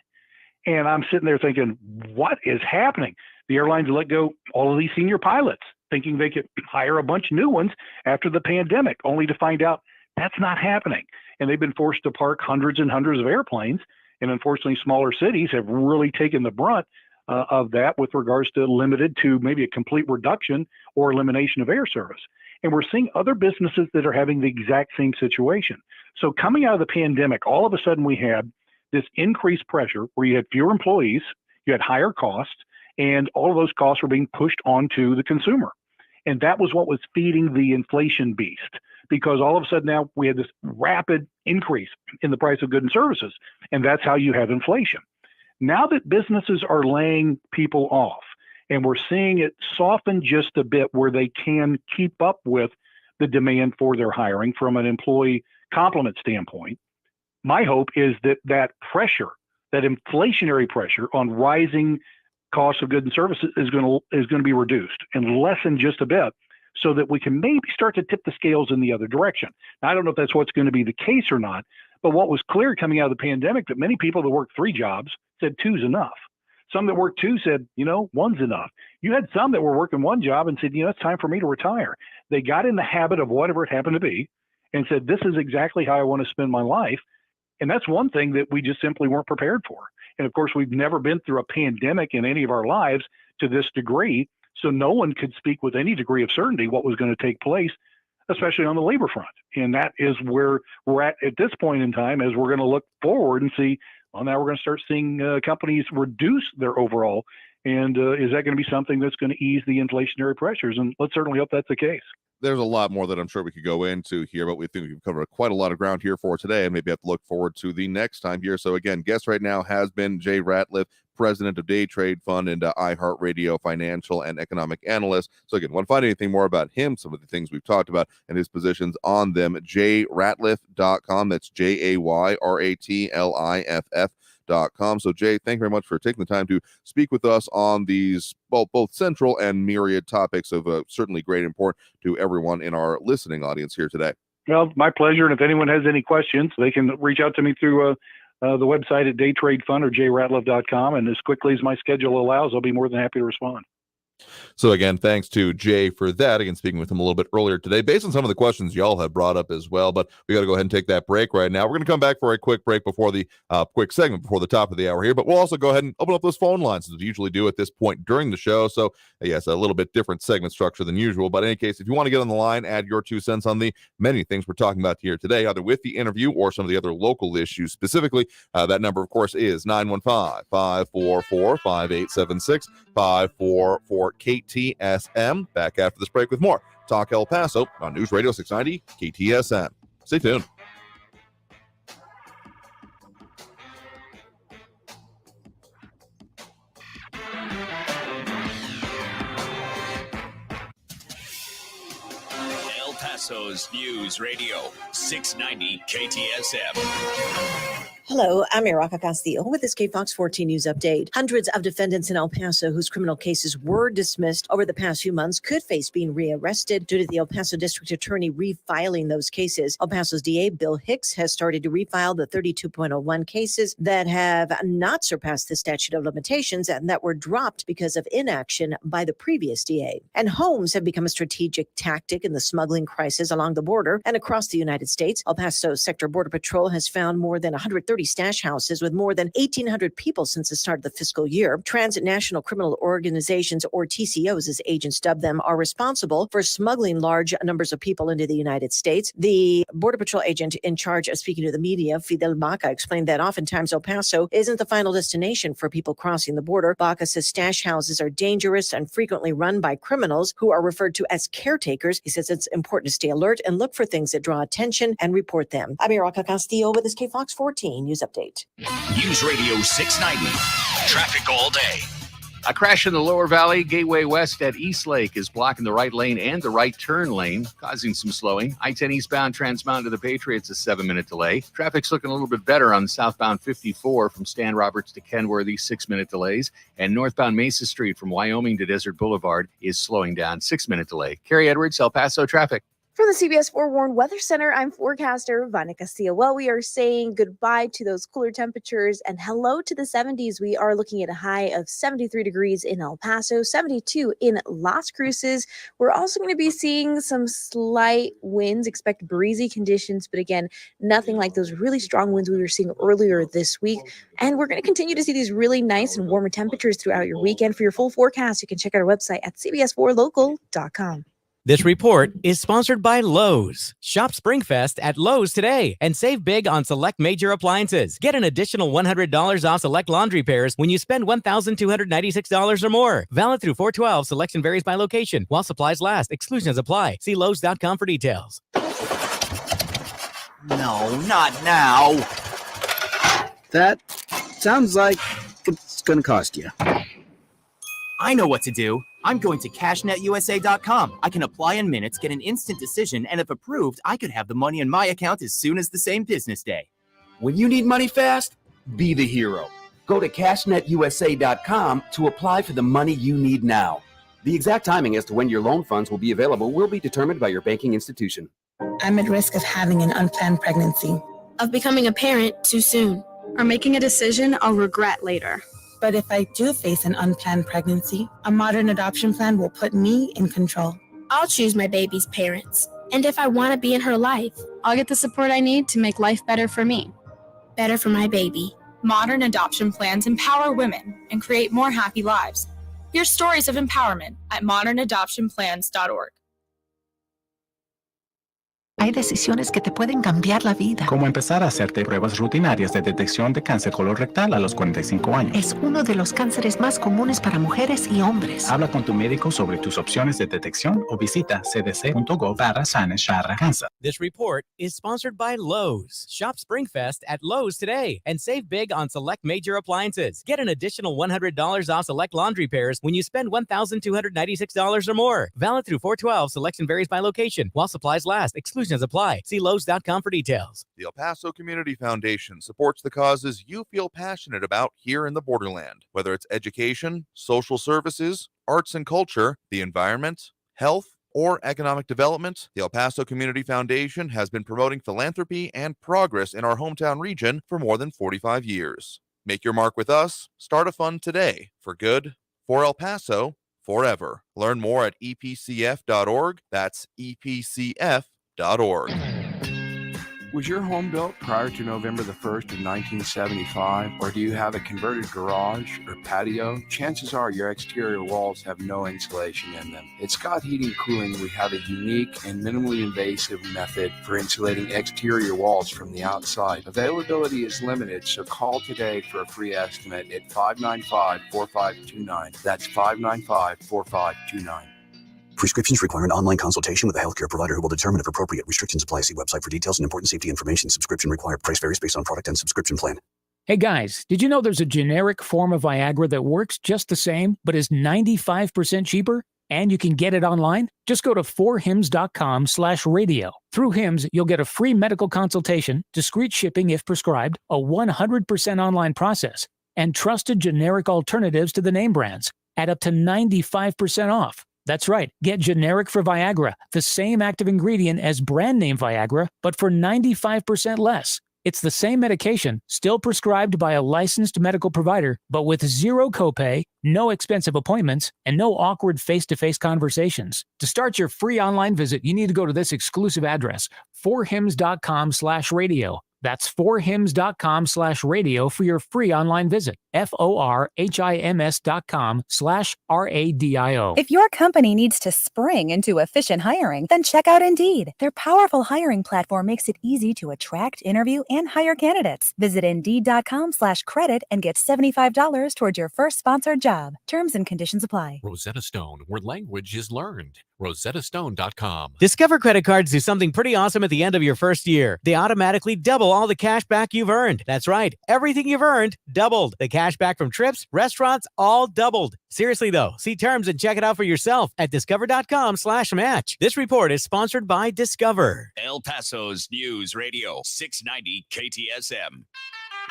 And I'm sitting there thinking, what is happening? The airlines let go all of these senior pilots, thinking they could hire a bunch of new ones after the pandemic, only to find out that's not happening. And they've been forced to park hundreds and hundreds of airplanes. And unfortunately, smaller cities have really taken the brunt of that with regards to limited to maybe a complete reduction or elimination of air service. And we're seeing other businesses that are having the exact same situation. So coming out of the pandemic, all of a sudden we had this increased pressure where you had fewer employees, you had higher costs, and all of those costs were being pushed onto the consumer. And that was what was feeding the inflation beast, because all of a sudden now we had this rapid increase in the price of goods and services, and that's how you have inflation. Now that businesses are laying people off, and we're seeing it soften just a bit where they can keep up with the demand for their hiring from an employee complement standpoint, my hope is that pressure, that inflationary pressure on rising costs of goods and services is going to be reduced and lessen just a bit, so that we can maybe start to tip the scales in the other direction. Now, I don't know if that's what's going to be the case or not, but what was clear coming out of the pandemic, that many people that worked 3 jobs said 2's enough. Some that worked 2 said, 1's enough. You had some that were working 1 job and said, it's time for me to retire. They got in the habit of whatever it happened to be and said, this is exactly how I want to spend my life. And that's one thing that we just simply weren't prepared for. And of course, we've never been through a pandemic in any of our lives to this degree. So no one could speak with any degree of certainty what was going to take place, especially on the labor front. And that is where we're at this point in time, as we're going to look forward and see, well, now we're going to start seeing companies reduce their overall. And is that going to be something that's going to ease the inflationary pressures? And let's certainly hope that's the case. There's a lot more that I'm sure we could go into here, but we think we've covered quite a lot of ground here for today, and maybe have to look forward to the next time here. So again, guest right now has been Jay Ratliff, president of Day Trade Fund and iHeartRadio financial and economic analyst. So again, want to find anything more about him, some of the things we've talked about, and his positions on them, jayratliff.com. That's JAYRATLIFF.com. So Jay, thank you very much for taking the time to speak with us on these both central and myriad topics of certainly great importance to everyone in our listening audience here today. Well, my pleasure. And if anyone has any questions, they can reach out to me through the website at Day Trade Fund or jayratliff.com. And as quickly as my schedule allows, I'll be more than happy to respond. So again, thanks to Jay for that. Again, speaking with him a little bit earlier today, based on some of the questions y'all have brought up as well. But we got to go ahead and take that break right now. We're going to come back for a quick break before the quick segment before the top of the hour here. But we'll also go ahead and open up those phone lines as we usually do at this point during the show. So yes, a little bit different segment structure than usual. But in any case, if you want to get on the line, add your 2 cents on the many things we're talking about here today, either with the interview or some of the other local issues specifically, that number, of course, is 915-544-5876, 544-KTSM. Back after this break with more Talk El Paso on News Radio 690 KTSM. Stay tuned. El Paso's News Radio 690 KTSM. Hello, I'm Erica Castillo with this KFOX 14 News Update. Hundreds of defendants in El Paso whose criminal cases were dismissed over the past few months could face being rearrested due to the El Paso District Attorney refiling those cases. El Paso's DA, Bill Hicks, has started to refile the 32.01 cases that have not surpassed the statute of limitations and that were dropped because of inaction by the previous DA. And homes have become a strategic tactic in the smuggling crisis along the border and across the United States. El Paso Sector Border Patrol has found more than 130 stash houses with more than 1,800 people since the start of the fiscal year. Transnational criminal organizations, or TCOs as agents dub them, are responsible for smuggling large numbers of people into the United States. The Border Patrol agent in charge of speaking to the media, Fidel Baca, explained that oftentimes El Paso isn't the final destination for people crossing the border. Baca says stash houses are dangerous and frequently run by criminals who are referred to as caretakers. He says it's important to stay alert and look for things that draw attention and report them. I'm Erica Castillo with this KFOX 14 News Update. News Radio 690. Traffic all day. A crash in the lower valley, Gateway West at East Lake is blocking the right lane and the right turn lane, causing some slowing. I-10 eastbound Trans Mountain to the Patriots, a 7-minute delay. Traffic's looking a little bit better on southbound 54 from Stan Roberts to Kenworthy, 6-minute delays. And northbound Mesa Street from Wyoming to Desert Boulevard is slowing down, 6-minute delay. Carrie Edwards, El Paso traffic. From the CBS 4 Warn Weather Center, I'm forecaster Vanya Castillo. Well, we are saying goodbye to those cooler temperatures and hello to the 70s. We are looking at a high of 73 degrees in El Paso, 72 in Las Cruces. We're also going to be seeing some slight winds, expect breezy conditions, but again, nothing like those really strong winds we were seeing earlier this week. And we're going to continue to see these really nice and warmer temperatures throughout your weekend. For your full forecast, you can check out our website at cbs4local.com. This report is sponsored by Lowe's. Shop Springfest at Lowe's today and save big on select major appliances. Get an additional $100 off select laundry pairs when you spend $1,296 or more. Valid through 4/12. Selection varies by location. While supplies last. Exclusions apply. See Lowes.com for details. No, not now. That sounds like it's going to cost you. I know what to do. I'm going to CashNetUSA.com. I can apply in minutes, get an instant decision, and if approved, I could have the money in my account as soon as the same business day. When you need money fast, be the hero. Go to CashNetUSA.com to apply for the money you need now. The exact timing as to when your loan funds will be available will be determined by your banking institution. I'm at risk of having an unplanned pregnancy, of becoming a parent too soon, or making a decision I'll regret later. But if I do face an unplanned pregnancy, a modern adoption plan will put me in control. I'll choose my baby's parents. And if I want to be in her life, I'll get the support I need to make life better for me. Better for my baby. Modern adoption plans empower women and create more happy lives. Hear stories of empowerment at modernadoptionplans.org. Hay decisiones que te pueden cambiar la vida. Como empezar a hacerte pruebas rutinarias de detección de cáncer colorectal a los 45 años. Es uno de los cánceres más comunes para mujeres y hombres. Habla con tu médico sobre tus opciones de detección o visita cdc.gov/SANES/cancer. This report is sponsored by Lowe's. Shop Springfest at Lowe's today and save big on select major appliances. Get an additional $100 off select laundry pairs when you spend $1,296 or more. Valid through 4/12. Selection varies by location. While supplies last. Exclusions apply. See Lowe's.com for details. The El Paso Community Foundation supports the causes you feel passionate about here in the borderland, whether it's education, social services, arts and culture, the environment, health, or economic development. The El Paso Community Foundation has been promoting philanthropy and progress in our hometown region for more than 45 years. Make your mark with us. Start a fund today. For good, for El Paso, forever. Learn more at epcf.org. That's epcf.org. Was your home built prior to November the 1st of 1975, or do you have a converted garage or patio? Chances are your exterior walls have no insulation in them. At Scott Heating Cooling, we have a unique and minimally invasive method for insulating exterior walls from the outside. Availability is limited, so call today for a free estimate at 595-4529. That's 595-4529. Prescriptions require an online consultation with a healthcare provider who will determine if appropriate. Restrictions apply. See website for details and important safety information. Subscription required. Price varies based on product and subscription plan. Hey guys, did you know there's a generic form of Viagra that works just the same, but is 95% cheaper? And you can get it online. Just go to 4hims.com/radio. Through Hims, you'll get a free medical consultation, discreet shipping if prescribed, a 100% online process, and trusted generic alternatives to the name brands at up to 95% off. That's right. Get generic for Viagra, the same active ingredient as brand name Viagra, but for 95% less. It's the same medication, still prescribed by a licensed medical provider, but with zero copay, no expensive appointments, and no awkward face-to-face conversations. To start your free online visit, you need to go to this exclusive address, 4hims.com/radio. That's 4hims.com/radio for your free online visit. FORHIMS.com/RADIO. If your company needs to spring into efficient hiring, then check out Indeed. Their powerful hiring platform makes it easy to attract, interview, and hire candidates. Visit Indeed.com/credit and get $75 towards your first sponsored job. Terms and conditions apply. Rosetta Stone, where language is learned. RosettaStone.com. Discover credit cards do something pretty awesome at the end of your first year. They automatically double all the cash back you've earned. That's right. Everything you've earned, doubled. The cash back from trips, restaurants, all doubled. Seriously, though, see terms and check it out for yourself at discover.com/match. This report is sponsored by Discover. El Paso's News Radio 690 KTSM.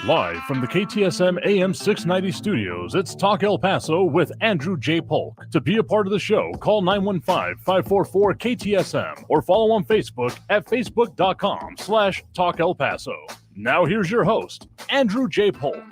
Live from the KTSM AM 690 studios, it's Talk El Paso with Andrew J. Polk. To be a part of the show, call 915-544-KTSM or follow on Facebook at facebook.com/Talk El Paso. Now here's your host, Andrew J. Polk.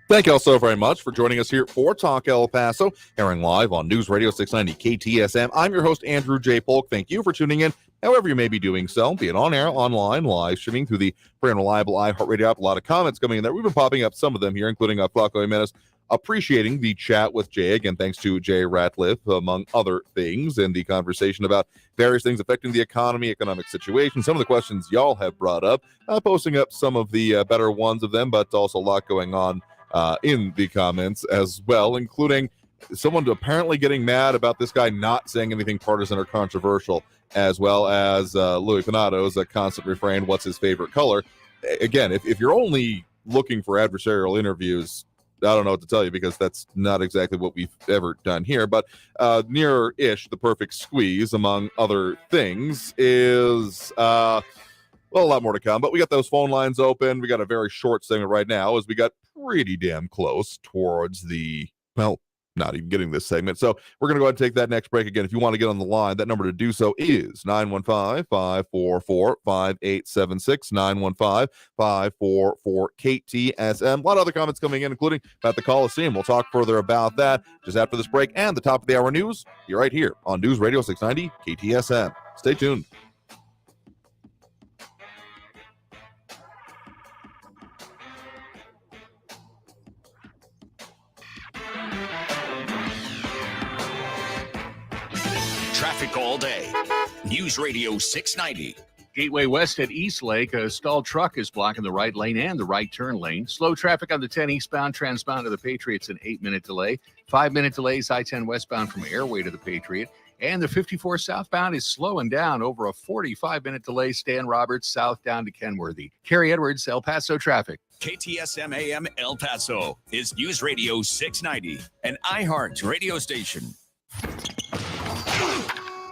Thank you all so very much for joining us here for Talk El Paso, airing live on News Radio 690 KTSM. I'm your host, Andrew J. Polk. Thank you for tuning in, however you may be doing so, be it on air, online, live streaming through the free and reliable iHeartRadio app. A lot of comments coming in there. We've been popping up some of them here, including Flaco Jimenez appreciating the chat with Jay. Again, thanks to Jay Ratliff, among other things, in the conversation about various things affecting the economy, economic situation, some of the questions y'all have brought up, posting up some of the better ones of them, but also a lot going on in the comments as well, including someone apparently getting mad about this guy not saying anything partisan or controversial, as well as Louis Panato's constant refrain, what's his favorite color? Again, if you're only looking for adversarial interviews, I don't know what to tell you, because that's not exactly what we've ever done here. But near-ish, the perfect squeeze, among other things, is... well, a lot more to come, but we got those phone lines open. We got a very short segment right now, as we got pretty damn close towards the, well, not even getting this segment. So we're going to go ahead and take that next break. Again, if you want to get on the line, that number to do so is 915-544-5876, 915-544-KTSM. A lot of other comments coming in, including about the Coliseum. We'll talk further about that just after this break and the top of the hour news. You're right here on News Radio 690 KTSM. Stay tuned. Traffic all day. News Radio 690. Gateway West at Eastlake, a stalled truck is blocking the right lane and the right turn lane. Slow traffic on the 10 eastbound, transbound to the Patriots, an 8-minute delay. 5-minute delays I-10 westbound from Airway to the Patriot. And the 54 southbound is slowing down over a 45-minute delay. Stan Roberts south down to Kenworthy. Kerry Edwards, El Paso traffic. KTSM AM El Paso is News Radio 690, an iHeart radio station.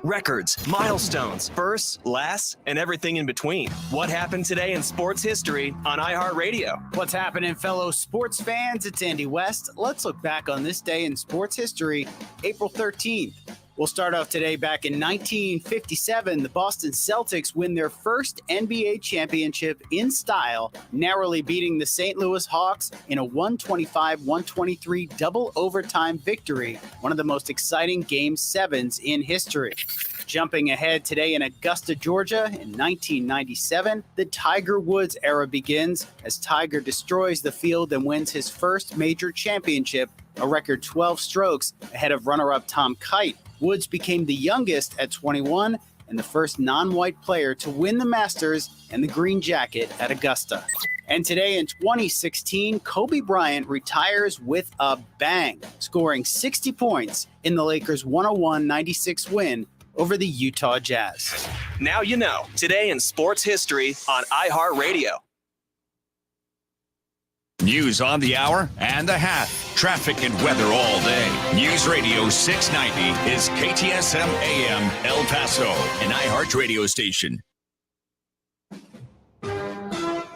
Records, milestones, firsts, lasts, and everything in between. What happened today in sports history on iHeartRadio? What's happening, fellow sports fans? It's Andy West. Let's look back on this day in sports history, April 13th. We'll start off today back in 1957. The Boston Celtics win their first NBA championship in style, narrowly beating the St. Louis Hawks in a 125-123 double overtime victory, one of the most exciting Game 7s in history. Jumping ahead today in Augusta, Georgia, in 1997, the Tiger Woods era begins as Tiger destroys the field and wins his first major championship, a record 12 strokes ahead of runner-up Tom Kite. Woods became the youngest at 21 and the first non-white player to win the Masters and the green jacket at Augusta. And today in 2016, Kobe Bryant retires with a bang, scoring 60 points in the Lakers' 101-96 win over the Utah Jazz. Now you know, today in sports history on iHeartRadio. News on the hour and a half. Traffic and weather all day. News Radio 690 is KTSM AM El Paso, an iHeart radio station.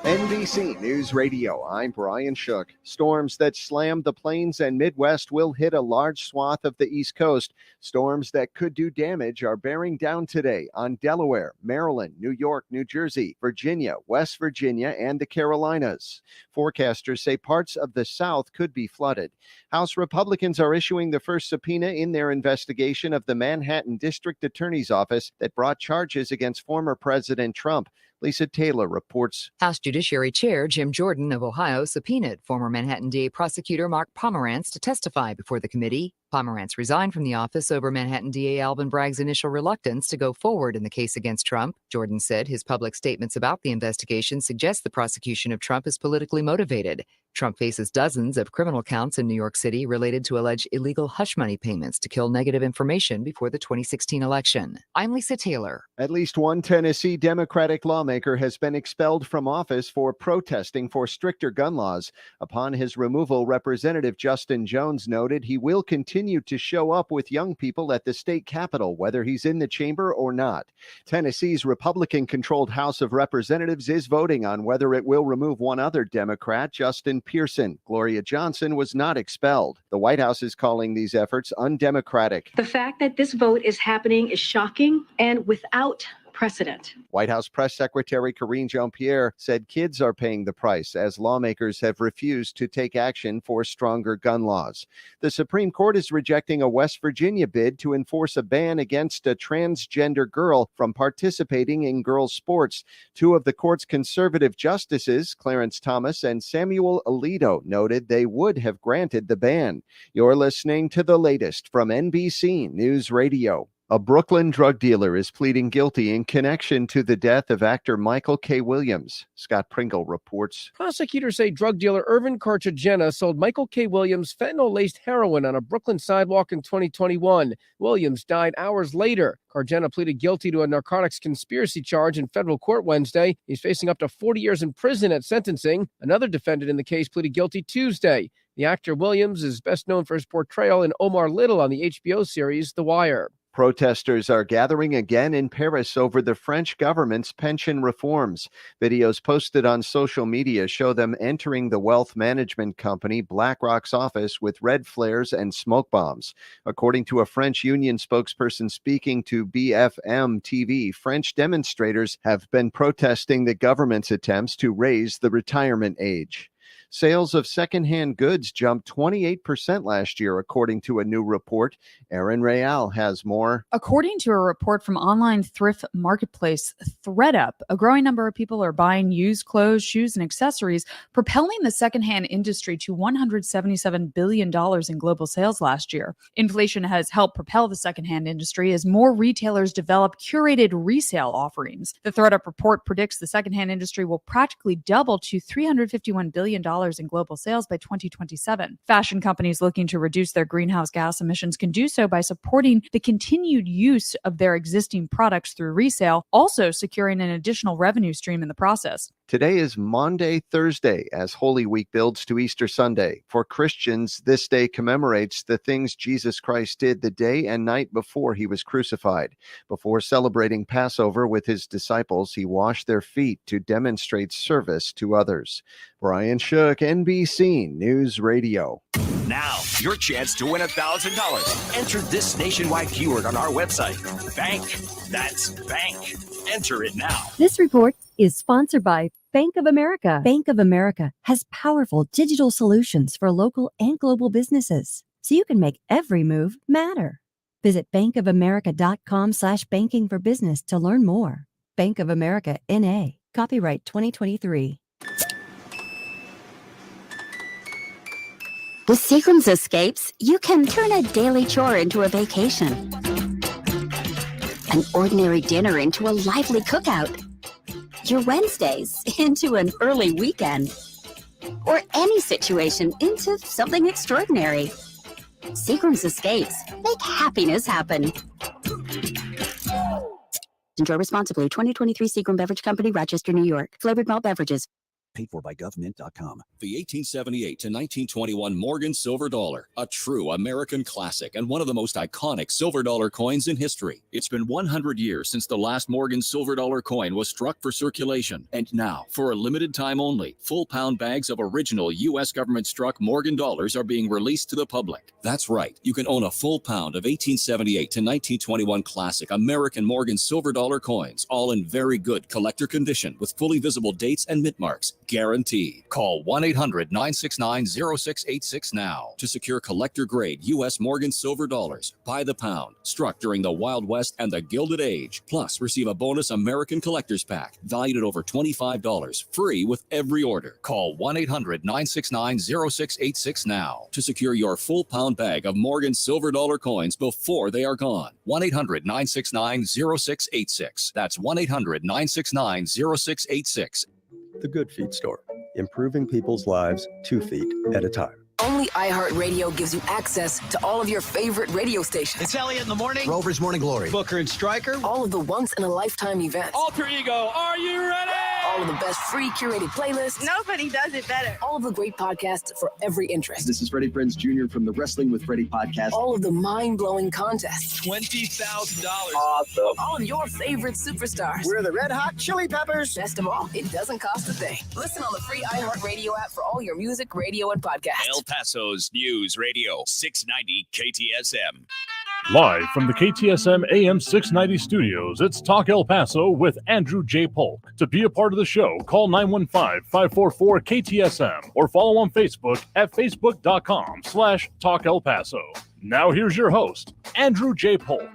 NBC News Radio, I'm Brian Shook. Storms that slammed the plains and Midwest will hit a large swath of the East Coast. Storms that could do damage are bearing down today on Delaware, Maryland, New York, New Jersey, Virginia, West Virginia, and the Carolinas. Forecasters say parts of the South could be flooded. House Republicans are issuing the first subpoena in their investigation of the Manhattan District Attorney's Office that brought charges against former President Trump. Lisa Taylor reports. House Judiciary Chair Jim Jordan of Ohio subpoenaed former Manhattan DA prosecutor Mark Pomerantz to testify before the committee. Pomerantz resigned from the office over Manhattan DA Alvin Bragg's initial reluctance to go forward in the case against Trump. Jordan said his public statements about the investigation suggest the prosecution of Trump is politically motivated. Trump faces dozens of criminal counts in New York City related to alleged illegal hush money payments to kill negative information before the 2016 election. I'm Lisa Taylor. At least one Tennessee Democratic lawmaker has been expelled from office for protesting for stricter gun laws. Upon his removal, Representative Justin Jones noted he will continue to show up with young people at the state capitol, whether he's in the chamber or not. Tennessee's Republican-controlled House of Representatives is voting on whether it will remove one other Democrat, Justin Pearson. Gloria Johnson was not expelled. The White House is calling these efforts undemocratic. The fact that this vote is happening is shocking and without precedent. White House Press Secretary Karine Jean-Pierre said kids are paying the price as lawmakers have refused to take action for stronger gun laws. The Supreme Court is rejecting a West Virginia bid to enforce a ban against a transgender girl from participating in girls' sports. Two of the court's conservative justices, Clarence Thomas and Samuel Alito, noted they would have granted the ban. You're listening to the latest from NBC News Radio. A Brooklyn drug dealer is pleading guilty in connection to the death of actor Michael K. Williams. Scott Pringle reports. Prosecutors say drug dealer Irvin Cartagena sold Michael K. Williams fentanyl-laced heroin on a Brooklyn sidewalk in 2021. Williams died hours later. Cartagena pleaded guilty to a narcotics conspiracy charge in federal court Wednesday. He's facing up to 40 years in prison at sentencing. Another defendant in the case pleaded guilty Tuesday. The actor Williams is best known for his portrayal in Omar Little on the HBO series The Wire. Protesters are gathering again in Paris over the French government's pension reforms. Videos posted on social media show them entering the wealth management company BlackRock's office with red flares and smoke bombs. According to a French union spokesperson speaking to BFM TV, French demonstrators have been protesting the government's attempts to raise the retirement age. Sales of secondhand goods jumped 28% last year, according to a new report. Erin Real has more. According to a report from online thrift marketplace ThredUp, a growing number of people are buying used clothes, shoes, and accessories, propelling the secondhand industry to $177 billion in global sales last year. Inflation has helped propel the secondhand industry as more retailers develop curated resale offerings. The ThredUp report predicts the secondhand industry will practically double to $351 billion in global sales by 2027. Fashion companies looking to reduce their greenhouse gas emissions can do so by supporting the continued use of their existing products through resale, also securing an additional revenue stream in the process. Today is Maundy Thursday as Holy Week builds to Easter Sunday. For Christians, this day commemorates the things Jesus Christ did the day and night before he was crucified. Before celebrating Passover with his disciples, he washed their feet to demonstrate service to others. Brian Shook, NBC News Radio. Now, your chance to win $1,000. Enter this nationwide keyword on our website. Bank. That's bank. Enter it now. This report is sponsored by Bank of America. Bank of America has powerful digital solutions for local and global businesses, so you can make every move matter. Visit bankofamerica.com/banking for business to learn more. Bank of America, N.A. Copyright 2023. With Seagram's Escapes, you can turn a daily chore into a vacation, an ordinary dinner into a lively cookout, your Wednesdays into an early weekend, or any situation into something extraordinary. Seagram's Escapes make happiness happen. Enjoy responsibly. 2023 Seagram Beverage Company, Rochester, New York. Flavored malt beverages. paid for by government.com. The 1878 to 1921 Morgan silver dollar, a true American classic and one of the most iconic silver dollar coins in history. It's been 100 years since the last Morgan silver dollar coin was struck for circulation. And now, for a limited time only, full pound bags of original U.S. government struck Morgan dollars are being released to the public. That's right. You can own a full pound of 1878 to 1921 classic American Morgan silver dollar coins, all in very good collector condition with fully visible dates and mint marks, guaranteed. Call 1-800-969-0686 now to secure collector-grade U.S. Morgan silver dollars by the pound, struck during the Wild West and the Gilded Age. Plus, receive a bonus American Collector's Pack valued at over $25, free with every order. Call 1-800-969-0686 now to secure your full pound bag of Morgan silver dollar coins before they are gone. 1-800-969-0686. That's 1-800-969-0686. The Good Feet Store, improving people's lives 2 feet at a time. Only iHeartRadio gives you access to all of your favorite radio stations. It's Elliot in the morning. Rover's Morning Glory. Booker and Stryker. All of the once-in-a-lifetime events. Alter Ego, are you ready? All of the best free curated playlists. Nobody does it better. All of the great podcasts for every interest. This is Freddie Prinze Jr. from the Wrestling with Freddie podcast. All of the mind-blowing contests. $20,000. Awesome. All of your favorite superstars. We're the Red Hot Chili Peppers. Best of all, it doesn't cost a thing. Listen on the free iHeartRadio app for all your music, radio, and podcasts. El Paso's News Radio 690 KTSM. Live from the KTSM AM 690 studios, it's Talk El Paso with Andrew J. Polk. To be a part of the show, call 915-544-KTSM or follow on Facebook at facebook.com/Talk El Paso. Now here's your host, Andrew J. Polk.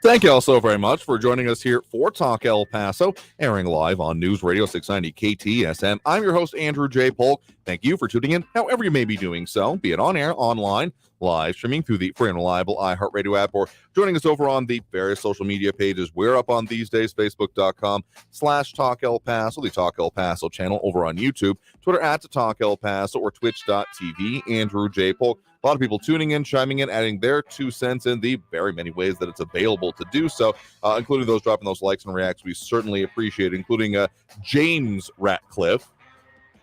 Thank you all so very much for joining us here for Talk El Paso, airing live on News Radio 690 KTSM. I'm your host, Andrew J. Polk. Thank you for tuning in, however you may be doing so, be it on air, online, live streaming through the free and reliable iHeartRadio app, or joining us over on the various social media pages. We're up on these days, facebook.com/Talk El Paso, the Talk El Paso channel over on YouTube, Twitter @Talk El Paso, or twitch.tv, Andrew J. Polk. A lot of people tuning in, chiming in, adding their 2 cents in the very many ways that it's available to do so, including those dropping those likes and reacts. We certainly appreciate it, including James Ratliff.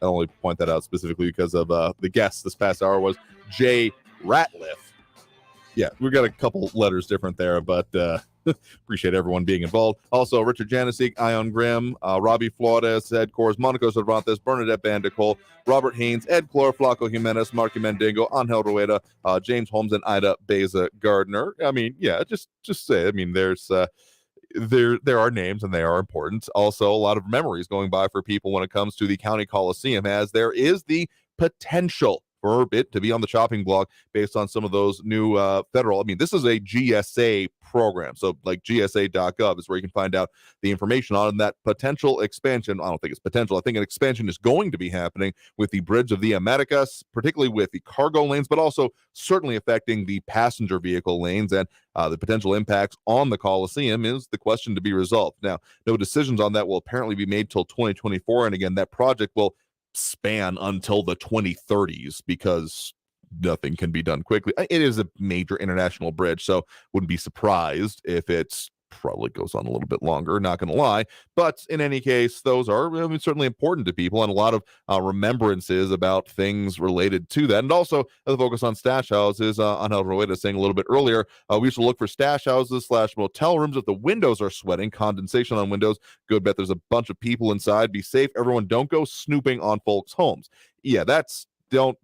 I only point that out specifically because of the guest this past hour was Jay Ratliff. Yeah, we got a couple letters different there, but appreciate everyone being involved. Also, Richard Janasik, Ion Grimm, Robbie Flores, Ed Cores, Monaco Cervantes, Bernadette Bandicole, Robert Haynes, Ed Clore, Flaco Jimenez, Marky Mendigo, Angel Rueda, James Holmes, and Ida Beza Gardner. I mean, yeah, just say, I mean, there's there are names and they are important. Also, a lot of memories going by for people when it comes to the County Coliseum, as there is the potential for it to be on the chopping block based on some of those new federal. I mean, this is a GSA program, so like GSA.gov is where you can find out the information on that potential expansion. I don't think it's potential. I think an expansion is going to be happening with the Bridge of the Americas, particularly with the cargo lanes, but also certainly affecting the passenger vehicle lanes, and the potential impacts on the Coliseum is the question to be resolved. Now, no decisions on that will apparently be made till 2024, and again, that project will span until the 2030s because nothing can be done quickly. It is a major international bridge, so wouldn't be surprised if it's probably goes on a little bit longer, not going to lie. But in any case, those are certainly important to people, and a lot of remembrances about things related to that. And also the focus on stash houses. Angel Rueda saying a little bit earlier, we used to look for stash houses / motel rooms if the windows are sweating, condensation on windows. Good bet there's a bunch of people inside. Be safe, everyone. Don't go snooping on folks' homes. Yeah, that's don't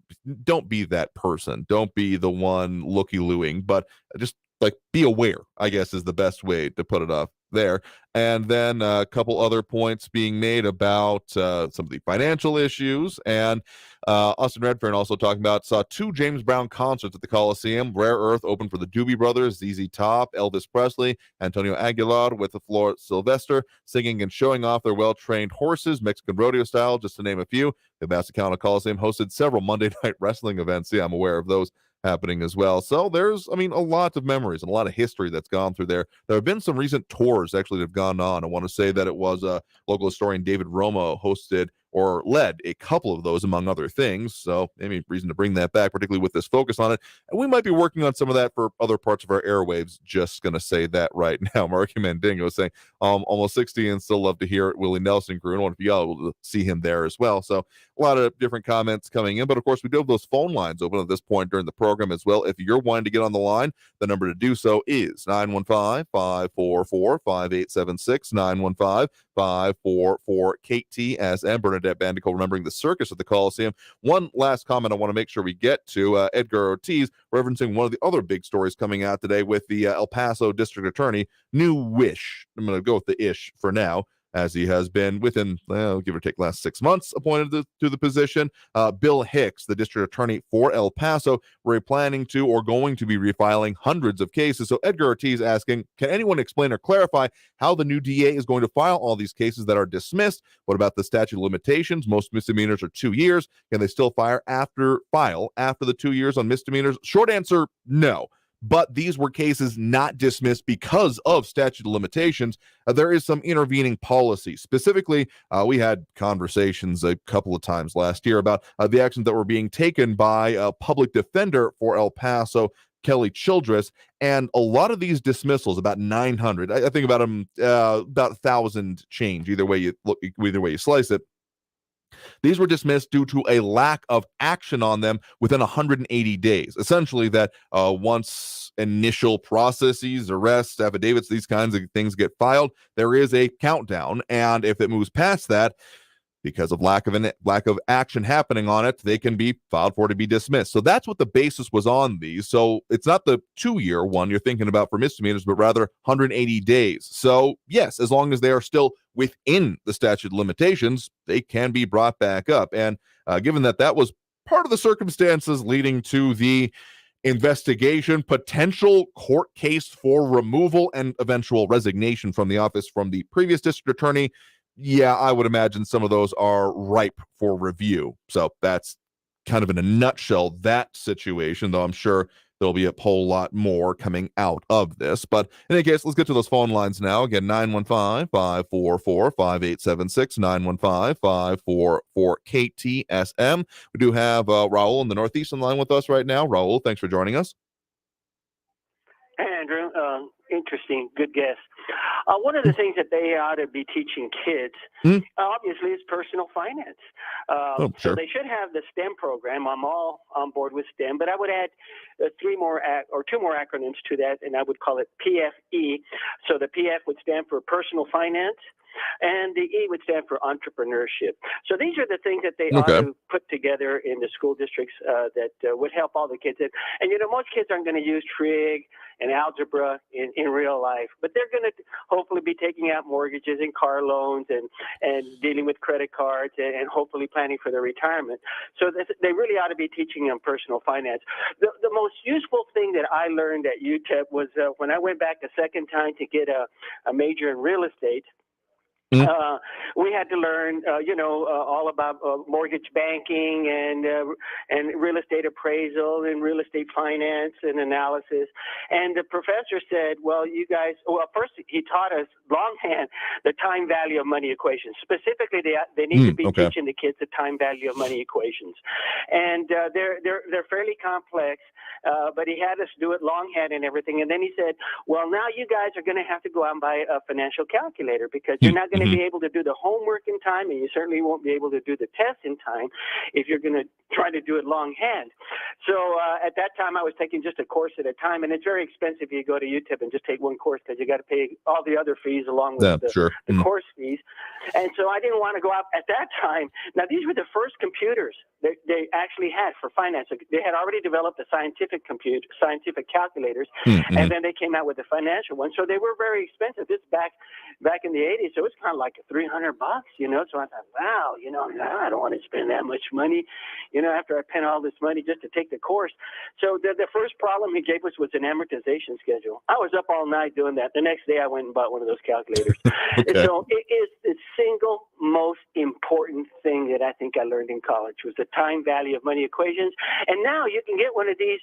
be that person. Don't be the one looky-looing, but just like be aware, I guess, is the best way to put it up there. And then a couple other points being made about some of the financial issues. And Austin Redfern also talking about, saw 2 James Brown concerts at the Coliseum. Rare Earth opened for the Doobie Brothers, ZZ Top, Elvis Presley, Antonio Aguilar with the Flor Sylvester singing and showing off their well-trained horses, Mexican rodeo style, just to name a few. The County Coliseum hosted several Monday night wrestling events. Yeah, I'm aware of those happening as well. So there's, a lot of memories and a lot of history that's gone through there. There have been some recent tours actually that have gone on. I want to say that it was local historian David Romo hosted or led a couple of those, among other things. So maybe reason to bring that back, particularly with this focus on it. And we might be working on some of that for other parts of our airwaves. Just going to say that right now. Marky Mandingo saying, almost 60 and still love to hear it. Willie Nelson crew. And I want to be able to see him there as well. So a lot of different comments coming in. But of course, we do have those phone lines open at this point during the program as well. If you're wanting to get on the line, the number to do so is 915-544-5876, 915-544-KTSM. Bernadette Bandico remembering the circus at the Coliseum. One last comment I want to make sure we get to. Edgar Ortiz referencing one of the other big stories coming out today with the El Paso District Attorney, new wish. I'm going to go with the ish for now, as he has been within, give or take, last 6 months appointed to the position. Bill Hicks, the district attorney for El Paso, were planning to or going to be refiling hundreds of cases. So Edgar Ortiz asking, can anyone explain or clarify how the new DA is going to file all these cases that are dismissed? What about the statute of limitations? Most misdemeanors are 2 years. Can they still file after the 2 years on misdemeanors? Short answer, no. But these were cases not dismissed because of statute of limitations. There is some intervening policy. Specifically, we had conversations a couple of times last year about the actions that were being taken by a public defender for El Paso, Kelly Childress, and a lot of these dismissals, about 900, I think about 1,000 change, either way you slice it. These were dismissed due to a lack of action on them within 180 days. Essentially, that once initial processes, arrests, affidavits, these kinds of things get filed, there is a countdown. And if it moves past that, because of lack of action happening on it, they can be filed for to be dismissed. So that's what the basis was on these. So it's not the 2-year one you're thinking about for misdemeanors, but rather 180 days. So yes, as long as they are still within the statute of limitations, they can be brought back up. And given that was part of the circumstances leading to the investigation, potential court case for removal, and eventual resignation from the office from the previous district attorney, yeah, I would imagine some of those are ripe for review. So that's kind of in a nutshell that situation, though I'm sure there'll be a whole lot more coming out of this. But in any case, let's get to those phone lines now. Again, 915-544-5876, 915-544-KTSM. We do have Raul in the Northeast on the line with us right now. Raul, thanks for joining us. Hey, Andrew. Interesting. Good guess. One of the things that they ought to be teaching kids, obviously, is personal finance. Sure. So they should have the STEM program. I'm all on board with STEM, but I would add two more acronyms to that, and I would call it PFE. So the PF would stand for personal finance, and the E would stand for entrepreneurship. So these are the things that they ought to put together in the school districts that would help all the kids. And most kids aren't going to use trig and algebra in real life, but they're going to hopefully be taking out mortgages and car loans and dealing with credit cards and hopefully planning for their retirement. So they really ought to be teaching them personal finance. The most useful thing that I learned at UTEP was when I went back a second time to get a major in real estate. We had to learn, all about mortgage banking and real estate appraisal and real estate finance and analysis. And the professor said, first he taught us longhand the time value of money equations. Specifically, they need to be teaching the kids the time value of money equations. And they're fairly complex, but he had us do it longhand and everything. And then he said, well, now you guys are going to have to go out and buy a financial calculator because you're not going to be able to do the homework in time, and you certainly won't be able to do the test in time if you're going to try to do it longhand. So at that time, I was taking just a course at a time, and it's very expensive if you go to UTEP and just take one course because you got to pay all the other fees along with the course fees. And so I didn't want to go out at that time. Now, these were the first computers that they actually had for finance. They had already developed the scientific calculators, and then they came out with the financial one. So they were very expensive. This back in the 80s, so it was kind of like $300, So I thought, wow, I don't want to spend that much money, after I spent all this money just to take the course. So the first problem he gave us was an amortization schedule. I was up all night doing that. The next day I went and bought one of those calculators. And so it is the single most important thing that I think I learned in college was the time value of money equations. And now you can get one of these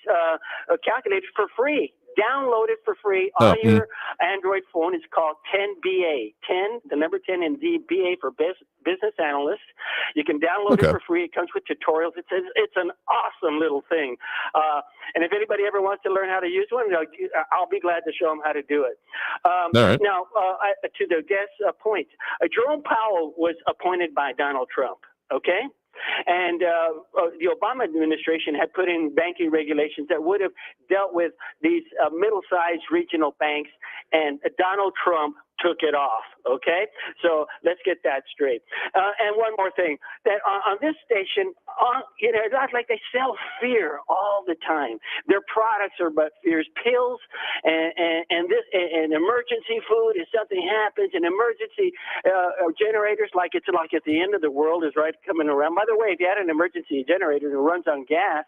calculators for free. Download it for free on your Android phone. It's called 10BA. 10, the number 10, and BA for business analyst. You can download it for free. It comes with tutorials. It's an awesome little thing. And if anybody ever wants to learn how to use one, I'll be glad to show them how to do it. Right. Now, to the guest's point, Jerome Powell was appointed by Donald Trump, okay? And the Obama administration had put in banking regulations that would have dealt with these middle-sized regional banks, and Donald Trump took it off, okay? So let's get that straight. And one more thing, that on this station, it's not like they sell fear all the time. Their products are but fears, pills, and emergency food if something happens, and emergency generators, like it's like at the end of the world is right coming around. By the way, if you had an emergency generator that runs on gas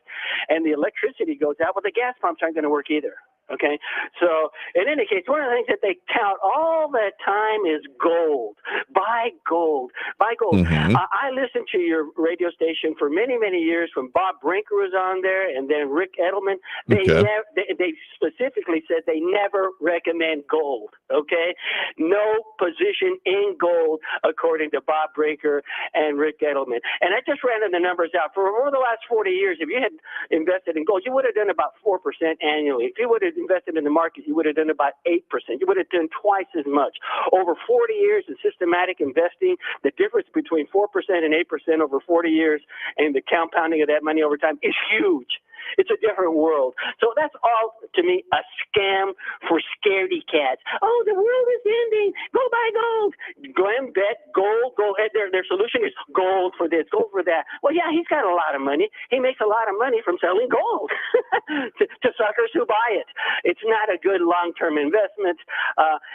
and the electricity goes out, well, the gas pumps aren't going to work either. Okay, so in any case, one of the things that they tout all the time is gold. Buy gold. Buy gold. I listened to your radio station for many, many years when Bob Brinker was on there, and then Rick Edelman. They specifically said they never recommend gold. Okay, no position in gold according to Bob Brinker and Rick Edelman. And I just ran the numbers out for over the last 40 years. If you had invested in gold, you would have done about 4% annually. If you would have invested in the market, you would have done about 8%. You would have done twice as much. Over 40 years of systematic investing, the difference between 4% and 8% over 40 years and the compounding of that money over time is huge. It's a different world. So that's all, to me, a scam for scaredy cats. Oh, the world is ending. Go buy gold. Glenn bet gold. Go ahead. Their solution is gold for this, gold for that. Well, yeah, he's got a lot of money. He makes a lot of money from selling gold to suckers who buy it. It's not a good long-term investment.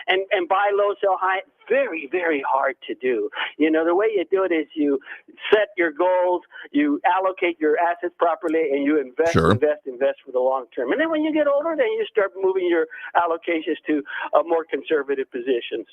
And buy low, sell high. Very, very hard to do. You know, the way you do it is you set your goals, you allocate your assets properly, and you invest for the long term. And then when you get older, then you start moving your allocations to more conservative positions.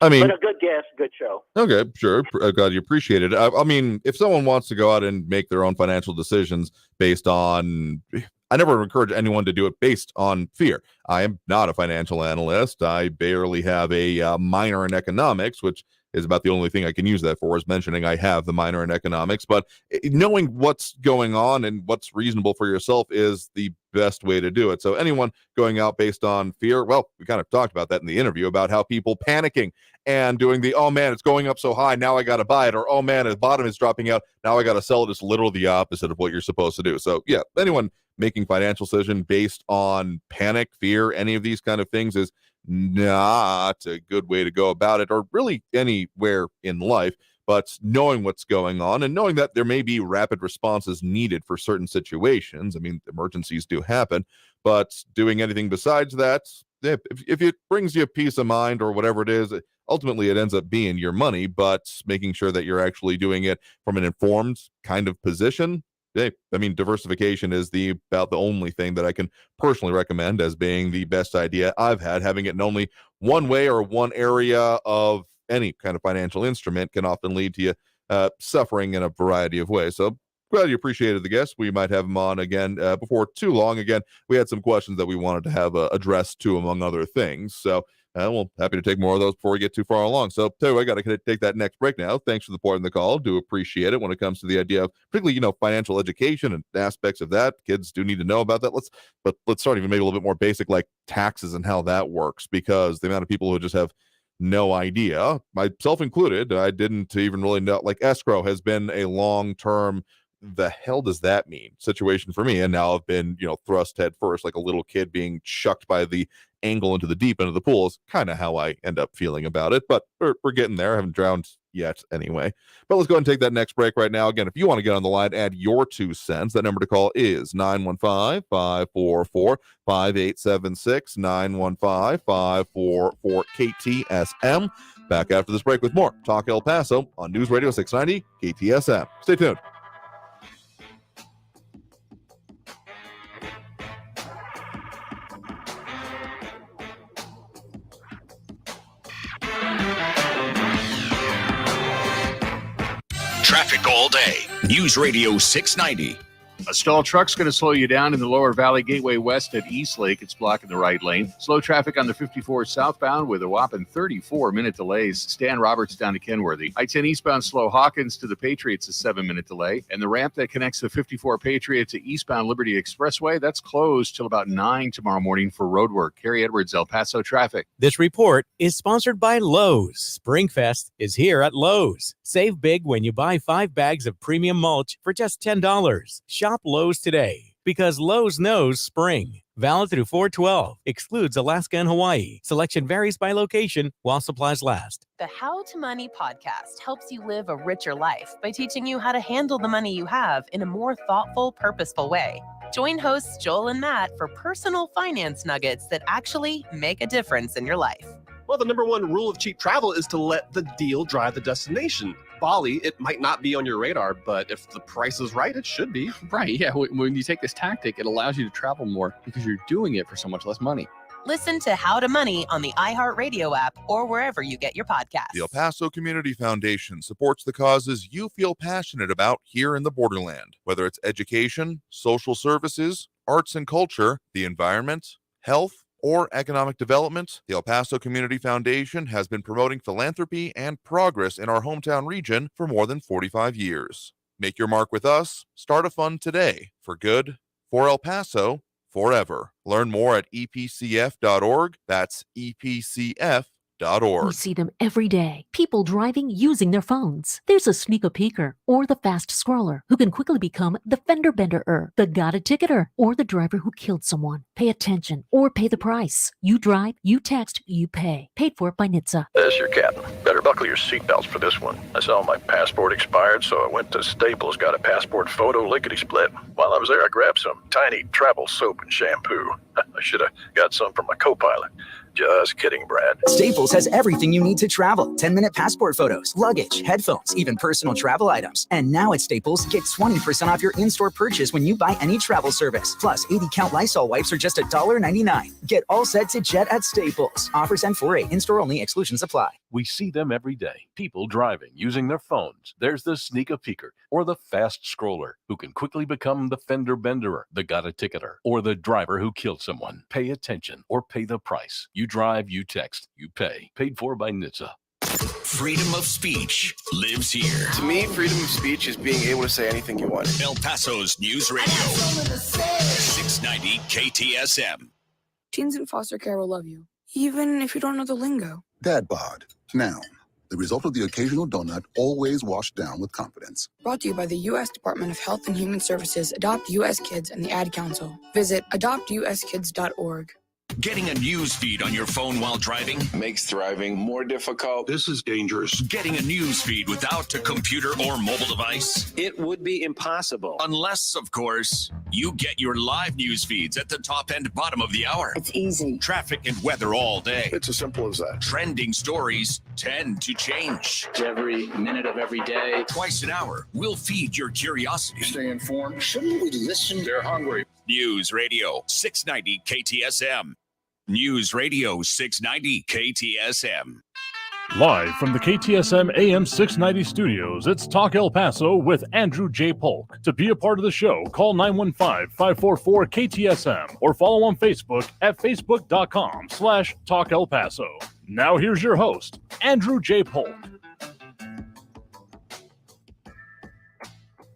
I mean, but a good guest, good show. Okay, sure. I'm glad you appreciate it. I mean, if someone wants to go out and make their own financial decisions based on, I never encourage anyone to do it based on fear. I am not a financial analyst. I barely have a minor in economics, which is about the only thing I can use that for, is mentioning I have the minor in economics. But knowing what's going on and what's reasonable for yourself is the best way to do it. So anyone going out based on fear, well, we kind of talked about that in the interview about how people panicking and doing the, oh man, it's going up so high, now I got to buy it, or oh man, the bottom is dropping out, now I got to sell it, is literally the opposite of what you're supposed to do. So yeah, anyone making financial decision based on panic, fear, any of these kind of things is not a good way to go about it, or really anywhere in life. But knowing what's going on and knowing that there may be rapid responses needed for certain situations. I mean, emergencies do happen, but doing anything besides that, if it brings you peace of mind or whatever it is, ultimately it ends up being your money, but making sure that you're actually doing it from an informed kind of position. I mean, diversification is about the only thing that I can personally recommend as being the best idea I've had. Having it in only one way or one area of any kind of financial instrument can often lead to you suffering in a variety of ways. So glad you appreciated the guest. We might have him on again before too long. Again, we had some questions that we wanted to have addressed to, among other things. So well, happy to take more of those before we get too far along. So, I got to take that next break now. Thanks for the point in the call. Do appreciate it when it comes to the idea of particularly, financial education and aspects of that. Kids do need to know about that. Let's start even maybe a little bit more basic, like taxes and how that works, because the amount of people who just have no idea, myself included, I didn't even really know. Like escrow has been a long-term, the hell does that mean situation for me, and now I've been thrust head first like a little kid being chucked by the angle into the deep end of the pool is kind of how I end up feeling about it. But we're getting there. I haven't drowned yet anyway. But let's go ahead and take that next break right now. Again, if you want to get on the line, add your 2 cents. That number to call is 915-544-5876, 915-544-KTSM. Back after this break with more Talk El Paso on News Radio 690 KTSM. Stay tuned. Traffic all day. News Radio 690. A stalled truck's going to slow you down in the Lower Valley Gateway West at East Lake. It's blocking the right lane. Slow traffic on the 54 southbound with a whopping 34-minute delays. Stan Roberts down to Kenworthy. I-10 eastbound slow Hawkins to the Patriots, a 7-minute delay. And the ramp that connects the 54 Patriot to eastbound Liberty Expressway, that's closed till about 9 tomorrow morning for road work. Kerry Edwards, El Paso traffic. This report is sponsored by Lowe's. Springfest is here at Lowe's. Save big when you buy 5 bags of premium mulch for just $10. Shop Lowe's today because Lowe's knows spring. Valid through 4/12. Excludes Alaska and Hawaii. Selection varies by location while supplies last. The How to Money podcast helps you live a richer life by teaching you how to handle the money you have in a more thoughtful, purposeful way. Join hosts Joel and Matt for personal finance nuggets that actually make a difference in your life. Well, the number one rule of cheap travel is to let the deal drive the destination. Bali, it might not be on your radar, but if the price is right, it should be. Right, yeah. When you take this tactic, it allows you to travel more because you're doing it for so much less money. Listen to How to Money on the iHeartRadio app or wherever you get your podcasts. The El Paso Community Foundation supports the causes you feel passionate about here in the borderland, whether it's education, social services, arts and culture, the environment, health, or economic development. The El Paso Community Foundation has been promoting philanthropy and progress in our hometown region for more than 45 years. Make your mark with us. Start a fund today for good, for El Paso, forever. Learn more at epcf.org. That's epcf.org. We see them every day. People driving using their phones. There's a sneaker peeker or the fast scroller who can quickly become the fender bender-er, the got a ticketer, or the driver who killed someone. Pay attention or pay the price. You drive, you text, you pay. Paid for by NHTSA. This your captain. Better buckle your seatbelts for this one. I saw my passport expired, so I went to Staples, got a passport photo lickety-split. While I was there, I grabbed some tiny travel soap and shampoo. I should have got some from my co-pilot. Just kidding, Brad. Staples has everything you need to travel. 10-minute passport photos, luggage, headphones, even personal travel items. And now at Staples, get 20% off your in-store purchase when you buy any travel service. Plus, 80-count Lysol wipes are just $1.99. Get all set to jet at Staples. Offers end 4/8. In-store only. Exclusions apply. We see them every day. People driving, using their phones. There's the sneaker peeker or the fast scroller who can quickly become the fender benderer, the got a ticketer, or the driver who killed someone. Pay attention or pay the price. You drive, you text, you pay. Paid for by NHTSA. Freedom of speech lives here. To me, freedom of speech is being able to say anything you want. El Paso's News Radio, 690 KTSM. Teens in foster care will love you, even if you don't know the lingo. Dad bod, noun. The result of the occasional donut, always washed down with confidence. Brought to you by the U.S. Department of Health and Human Services, Adopt U.S. Kids, and the Ad Council. Visit adoptuskids.org. Getting a news feed on your phone while driving makes thriving more difficult. This is dangerous. Getting a news feed without a computer or mobile device? It would be impossible. Unless, of course, you get your live news feeds at the top and bottom of the hour. It's easy. Traffic and weather all day. It's as simple as that. Trending stories tend to change. Every minute of every day. Twice an hour, we'll feed your curiosity. Stay informed. Shouldn't we listen? They're hungry. News Radio 690 KTSM. News Radio 690 KTSM. Live from the KTSM AM 690 studios, it's Talk El Paso with Andrew J. Polk. To be a part of the show, call 915-544-KTSM or follow on Facebook at facebook.com/Talk El Paso. Now here's your host, Andrew J. Polk.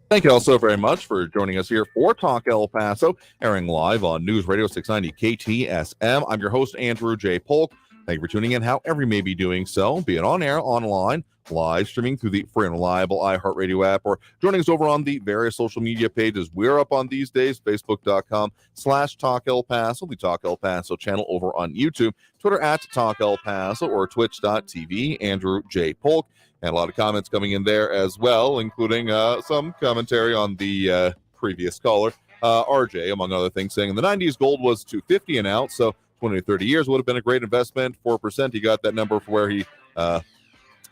Thank you all so very much for joining us here for Talk El Paso, airing live on News Radio 690 KTSM. I'm your host, Andrew J. Polk. Thank you for tuning in, however you may be doing so, be it on air, online, live streaming through the free and reliable iHeartRadio app, or joining us over on the various social media pages we're up on these days, facebook.com/Talk El Paso, the Talk El Paso channel over on YouTube, Twitter at Talk El Paso, or twitch.tv, Andrew J. Polk. And a lot of comments coming in there as well, including some commentary on the previous caller, RJ, among other things, saying in the 90s, gold was $250 an ounce, so 20 to 30 years would have been a great investment. 4%, he got that number for where he,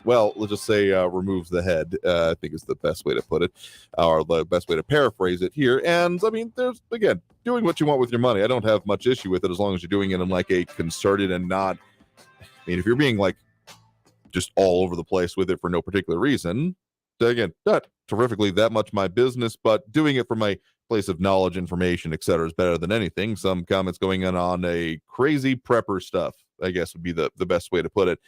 well, let's just say removes the head, I think is the best way to put it, or the best way to paraphrase it here. And, I mean, there's, again, doing what you want with your money. I don't have much issue with it as long as you're doing it in, like, a concerted and not, I mean, if you're being, like, just all over the place with it for no particular reason, again, not terrifically that much my business, but doing it for my place of knowledge, information, etc. is better than anything. Some comments going in on a crazy prepper stuff, I guess would be the best way to put it.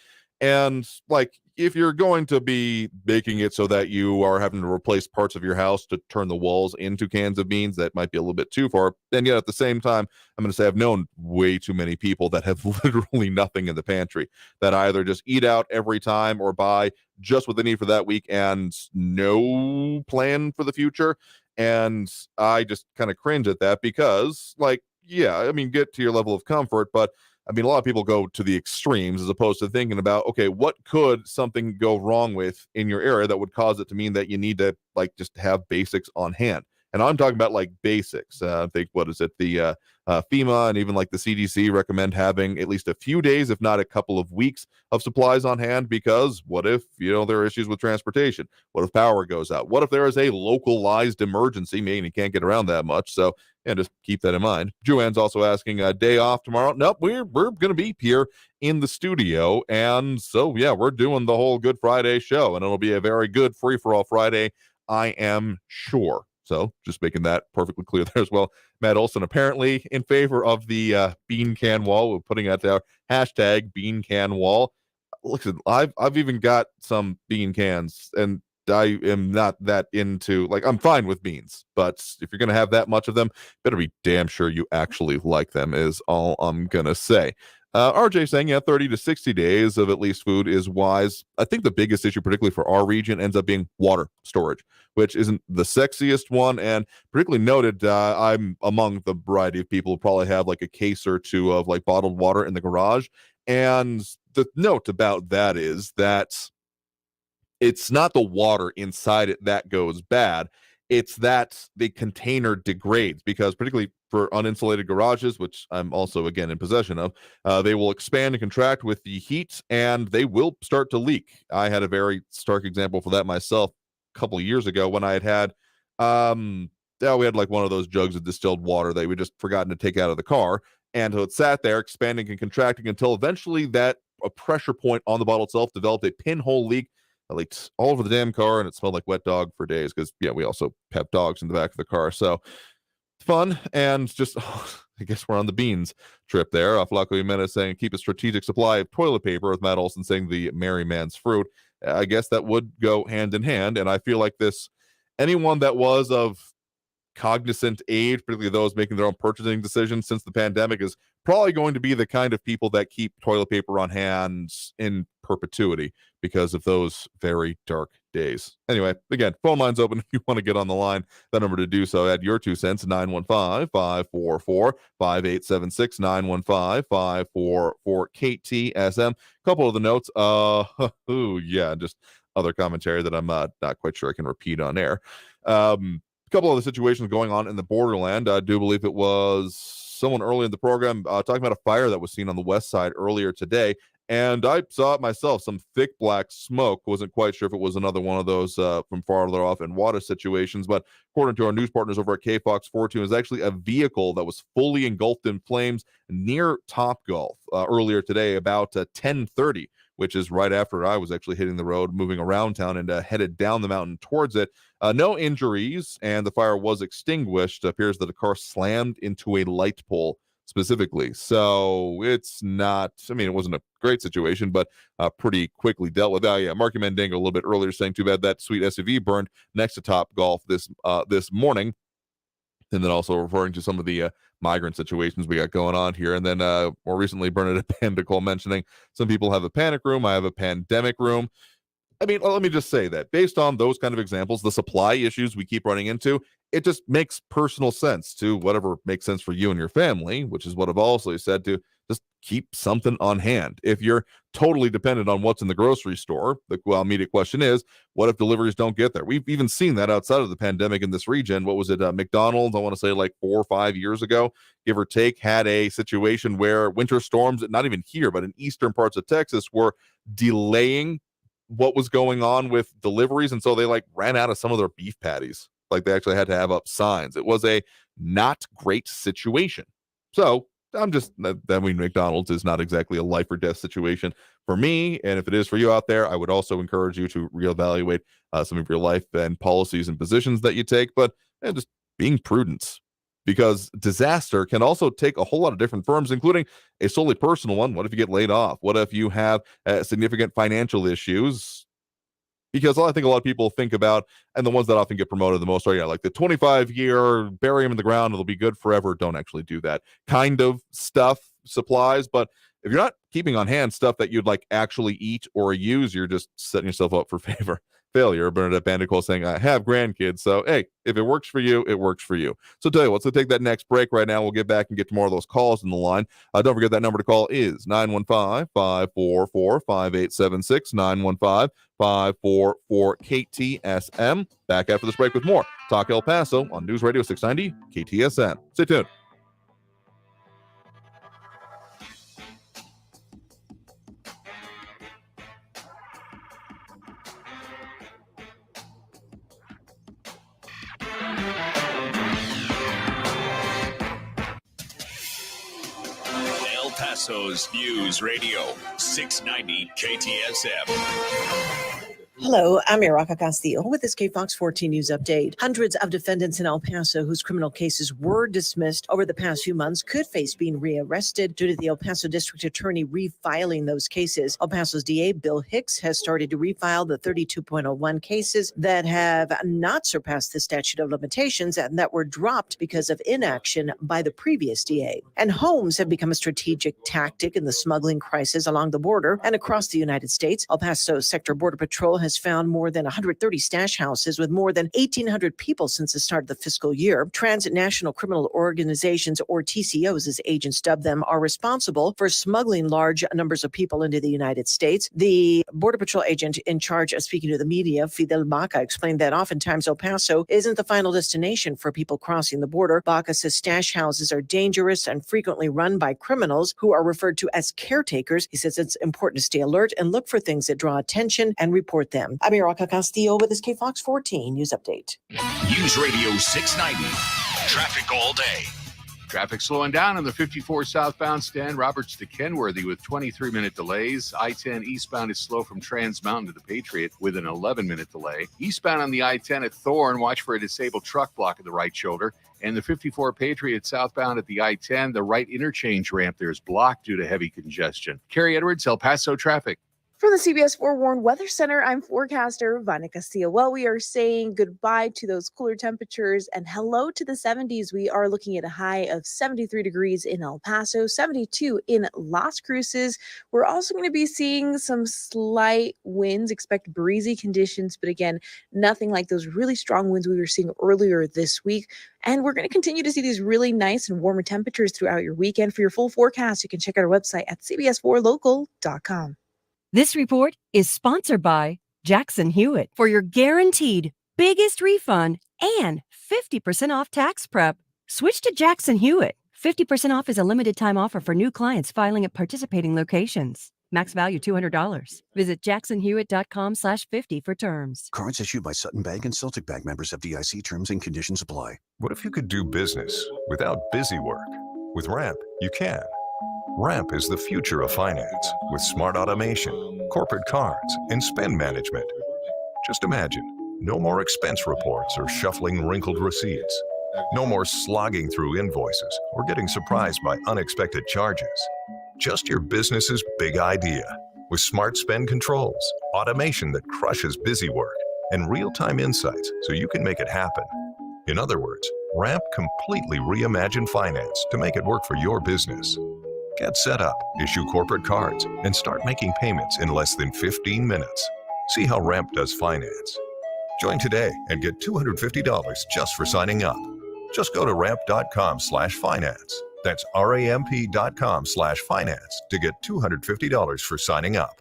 And like, if you're going to be baking it so that you are having to replace parts of your house to turn the walls into cans of beans, that might be a little bit too far. And yet at the same time, I'm going to say I've known way too many people that have literally nothing in the pantry, that either just eat out every time or buy just what they need for that week and no plan for the future. And I just kind of cringe at that because, like, yeah, I mean, get to your level of comfort, but I mean, a lot of people go to the extremes as opposed to thinking about, okay, what could something go wrong with in your area that would cause it to mean that you need to, like, just have basics on hand. And I'm talking about, like, basics. I think, what is it? The FEMA and even, like, the CDC recommend having at least a few days, if not a couple of weeks of supplies on hand, because what if, there are issues with transportation? What if power goes out? What if there is a localized emergency, meaning you can't get around that much? So, yeah, just keep that in mind. Joanne's also asking a day off tomorrow. Nope, we're going to be here in the studio. And so, yeah, we're doing the whole Good Friday show, and it'll be a very good free-for-all Friday, I am sure. So just making that perfectly clear there as well. Matt Olson apparently in favor of the bean can wall. We're putting out there hashtag bean can wall. Listen, I've even got some bean cans, and I am not that into, like, I'm fine with beans, but if you're going to have that much of them, better be damn sure you actually like them, is all I'm going to say. RJ saying, yeah, 30 to 60 days of at least food is wise. I think the biggest issue, particularly for our region, ends up being water storage, which isn't the sexiest one. And particularly noted, I'm among the variety of people who probably have like a case or two of like bottled water in the garage. And the note about that is that it's not the water inside it that goes bad. It's that the container degrades, because particularly for uninsulated garages, which I'm also, again, in possession of, they will expand and contract with the heat, and they will start to leak. I had a very stark example for that myself a couple of years ago when I had we had like one of those jugs of distilled water that we just forgotten to take out of the car. And so it sat there expanding and contracting until eventually a pressure point on the bottle itself developed a pinhole leak. It leaked all over the damn car, and it smelled like wet dog for days because, yeah, we also have dogs in the back of the car. So fun, and just, I guess we're on the beans trip there. Flaco Jimenez saying, keep a strategic supply of toilet paper, with Matt Olson saying the merry man's fruit. I guess that would go hand in hand, and I feel like anyone that was of cognizant age, particularly those making their own purchasing decisions since the pandemic, is probably going to be the kind of people that keep toilet paper on hand in perpetuity because of those very dark days. Anyway, again, phone line's open if you want to get on the line. That number to do so, add your 2 cents, 915-544-5876, 915-544-KTSM. Couple of the notes, just other commentary that I'm not quite sure I can repeat on air. Couple of the situations going on in the borderland. I do believe it was someone early in the program talking about a fire that was seen on the west side earlier today, and I saw it myself. Some thick black smoke. Wasn't quite sure if it was another one of those from farther off in water situations, but according to our news partners over at KFOX 42, it was actually a vehicle that was fully engulfed in flames near Topgolf earlier today about 10:30, which is right after I was actually hitting the road, moving around town, and headed down the mountain towards it. No injuries, and the fire was extinguished. It appears that a car slammed into a light pole specifically. So it's not, it wasn't a great situation, but pretty quickly dealt with. Marky Mandingo a little bit earlier saying, too bad that sweet SUV burned next to Topgolf this morning. And then also referring to some of the migrant situations we got going on here. And then more recently, Bernadette Pandicole mentioning some people have a panic room. I have a pandemic room. Let me just say that based on those kind of examples, the supply issues we keep running into, it just makes personal sense to whatever makes sense for you and your family, which is what I've also said, to just keep something on hand. If you're totally dependent on what's in the grocery store, the immediate question is, what if deliveries don't get there? We've even seen that outside of the pandemic in this region. What was it? McDonald's, I want to say like 4 or 5 years ago, give or take, had a situation where winter storms, not even here, but in eastern parts of Texas, were delaying what was going on with deliveries, and so they ran out of some of their beef patties. They actually had to have up signs. It was a not great situation. So McDonald's is not exactly a life or death situation for me, and if it is for you out there, I would also encourage you to reevaluate some of your life and policies and positions that you take, but just being prudent, because disaster can also take a whole lot of different forms, including a solely personal one. What if you get laid off? What if you have significant financial issues? Because I think a lot of people think about, and the ones that often get promoted the most are, like the 25-year, bury them in the ground, it'll be good forever. Don't actually do that kind of stuff, supplies. But if you're not keeping on hand stuff that you'd like actually eat or use, you're just setting yourself up for failure. Bernadette Bandicoot saying, I have grandkids, so hey, if it works for you, it works for you. So tell you what, let's take that next break right now. We'll get back and get to more of those calls in the line. Don't forget that number to call is 915-544-5876, 915-544-KTSM. Back after this break with more Talk El Paso on News Radio 690 KTSM. Stay tuned. El Paso's News Radio 690 KTSM. Hello, I'm Erica Castillo with this KFOX 14 News Update. Hundreds of defendants in El Paso whose criminal cases were dismissed over the past few months could face being rearrested due to the El Paso District Attorney refiling those cases. El Paso's DA, Bill Hicks, has started to refile the 32.01 cases that have not surpassed the statute of limitations and that were dropped because of inaction by the previous DA. And homes have become a strategic tactic in the smuggling crisis along the border and across the United States. El Paso Sector Border Patrol has found more than 130 stash houses with more than 1,800 people since the start of the fiscal year. Transnational criminal organizations, or TCOs as agents dub them, are responsible for smuggling large numbers of people into the United States. The Border Patrol agent in charge of speaking to the media, Fidel Baca, explained that oftentimes El Paso isn't the final destination for people crossing the border. Baca says stash houses are dangerous and frequently run by criminals who are referred to as caretakers. He says it's important to stay alert and look for things that draw attention and report them. I'm Erica Castillo with this KFOX 14 News Update. News Radio 690. Traffic all day. Traffic slowing down on the 54 southbound Stan Roberts to Kenworthy with 23-minute delays. I-10 eastbound is slow from Trans Mountain to the Patriot with an 11-minute delay. Eastbound on the I-10 at Thorne, watch for a disabled truck blocking the right shoulder. And the 54 Patriot southbound at the I-10, the right interchange ramp there is blocked due to heavy congestion. Carrie Edwards, El Paso traffic. From the CBS 4 Warn Weather Center, I'm forecaster Vanya Castillo. Well, we are saying goodbye to those cooler temperatures and hello to the 70s. We are looking at a high of 73 degrees in El Paso, 72 in Las Cruces. We're also going to be seeing some slight winds, expect breezy conditions, but again, nothing like those really strong winds we were seeing earlier this week. And we're going to continue to see these really nice and warmer temperatures throughout your weekend. For your full forecast, you can check out our website at cbs4local.com. This report is sponsored by Jackson Hewitt for your guaranteed biggest refund and 50% off tax prep. Switch to Jackson Hewitt. 50% off is a limited time offer for new clients filing at participating locations. Max value $200. Visit jacksonhewitt.com/50 for terms. Cards issued by Sutton Bank and Celtic Bank, members FDIC. Terms and conditions apply. What if you could do business without busy work? With Ramp, you can. Ramp is the future of finance with smart automation, corporate cards, and spend management. Just imagine, no more expense reports or shuffling wrinkled receipts. No more slogging through invoices or getting surprised by unexpected charges. Just your business's big idea with smart spend controls, automation that crushes busy work, and real-time insights so you can make it happen. In other words, Ramp completely reimagined finance to make it work for your business. Get set up, issue corporate cards, and start making payments in less than 15 minutes. See how Ramp does finance. Join today and get $250 just for signing up. Just go to ramp.com/finance. That's ramp.com/finance to get $250 for signing up.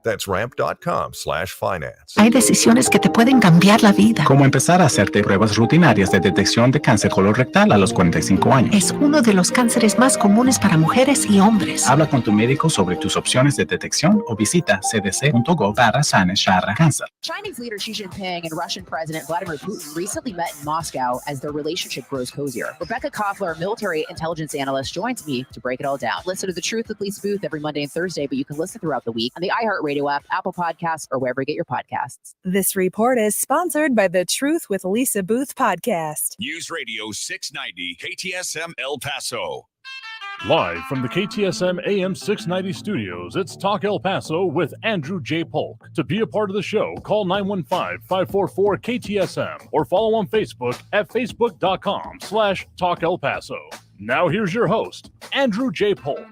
That's ramp.com/finance. Hay decisiones que te pueden cambiar la vida. Como empezar a hacerte pruebas rutinarias de detección de cáncer colorectal a los 45 años. Es uno de los cánceres más comunes para mujeres y hombres. Habla con tu médico sobre tus opciones de detección o visita cdc.gov/cancer. Chinese leader Xi Jinping and Russian President Vladimir Putin recently met in Moscow as their relationship grows cozier. Rebecca Koffler, military intelligence analyst, joins me to break it all down. Listen to the Truth with Lisa Booth every Monday and Thursday, but you can listen throughout the week on the iHeartRadio iHeartRadio app, Apple Podcasts, or wherever you get your podcasts. This report is sponsored by the Truth with Lisa Booth podcast. News Radio 690 KTSM El Paso. Live from the KTSM AM 690 studios, it's Talk El Paso with Andrew J. Polk. To be a part of the show, call 915-544-KTSM or follow on Facebook at facebook.com/Talk El Paso. Now here's your host, Andrew J. Polk.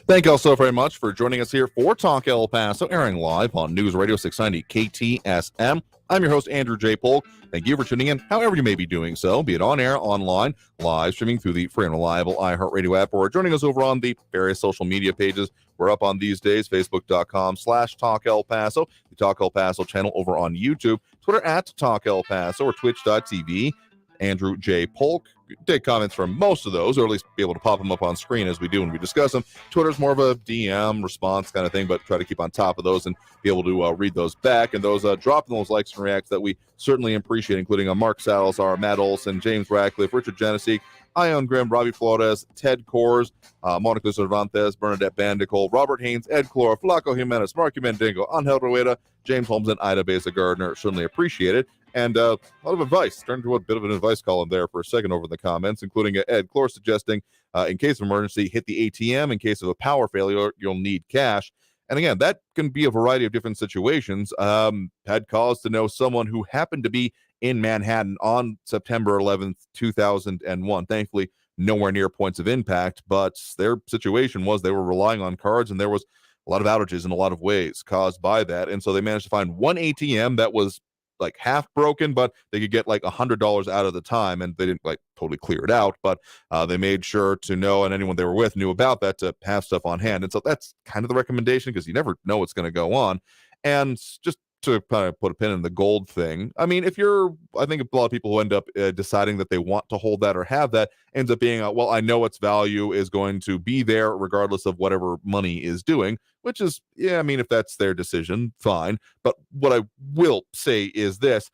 Thank you all so very much for joining us here for Talk El Paso, airing live on News Radio 690 KTSM. I'm your host, Andrew J. Polk. Thank you for tuning in, however you may be doing so, be it on air, online, live streaming through the free and reliable iHeartRadio app, or joining us over on the various social media pages we're up on these days, facebook.com/Talk El Paso, the Talk El Paso channel over on YouTube, Twitter at Talk El Paso, or twitch.tv, Andrew J. Polk. Take comments from most of those, or at least be able to pop them up on screen as we do when we discuss them. Twitter's more of a DM response kind of thing, but try to keep on top of those and be able to read those back. And those dropping those likes and reacts that we certainly appreciate, including Mark Salazar, Matt Olson, James Ratliff, Richard Genesee, Ion Grimm, Robbie Flores, Ted Kors, Monica Cervantes, Bernadette Bandicool, Robert Haynes, Ed Clora, Flaco Jimenez, Marky Mendingo, Angel Rueda, James Holmes, and Ida Beza Gardner. Certainly appreciate it. And a lot of advice. Turned to a bit of an advice column there for a second over in the comments, including Ed Clore suggesting, in case of emergency, hit the ATM. In case of a power failure, you'll need cash. And again, that can be a variety of different situations. Had cause to know someone who happened to be in Manhattan on September 11th, 2001. Thankfully, nowhere near points of impact, but their situation was they were relying on cards, and there was a lot of outages in a lot of ways caused by that. And so they managed to find one ATM that was like half broken, but they could get like $100 out of the time, and they didn't like totally clear it out, but they made sure to know, and anyone they were with knew about that, to have stuff on hand. And so that's kind of the recommendation, because you never know what's going to go on. And just to kind of put a pin in the gold thing, I mean, I think a lot of people who end up deciding that they want to hold that or have that ends up being, well, I know its value is going to be there regardless of whatever money is doing, which is, yeah, I mean, if that's their decision, fine. But what I will say is this: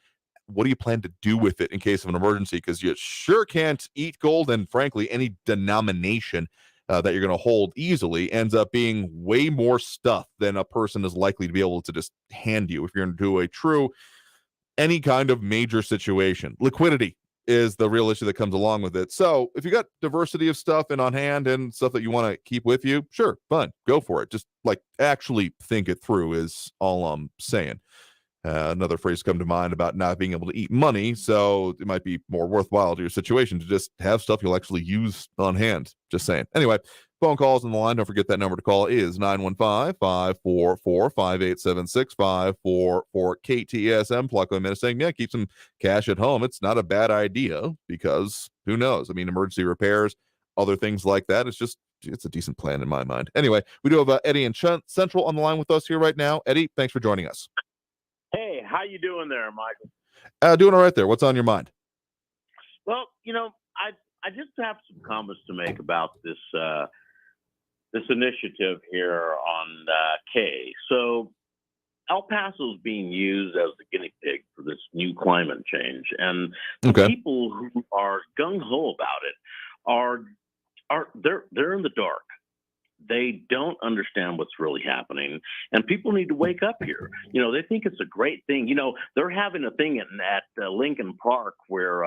what do you plan to do with it in case of an emergency? Because you sure can't eat gold, and frankly, any denomination that you're going to hold easily ends up being way more stuff than a person is likely to be able to just hand you if you're into any kind of major situation. Liquidity is the real issue that comes along with it. So if you got diversity of stuff and on hand and stuff that you want to keep with you, sure, fine, go for it. Just like actually think it through is all I'm saying. Another phrase come to mind about not being able to eat money, so it might be more worthwhile to your situation to just have stuff you'll actually use on hand. Just saying. Anyway, phone calls on the line. Don't forget that number to call is 915-544-5876, 544-KTSM. Pluck them in saying, yeah, keep some cash at home. It's not a bad idea, because who knows? I mean, emergency repairs, other things like that. It's a decent plan in my mind. Anyway, we do have Eddie and Central on the line with us here right now. Eddie, thanks for joining us. Hey, how you doing there, Michael? Doing all right there. What's on your mind? Well, I just have some comments to make about this initiative here on K. So El Paso is being used as the guinea pig for this new climate change, and the people who are gung ho about it they're in the dark. They don't understand what's really happening, and people need to wake up here. They think it's a great thing. They're having a thing at Lincoln Park where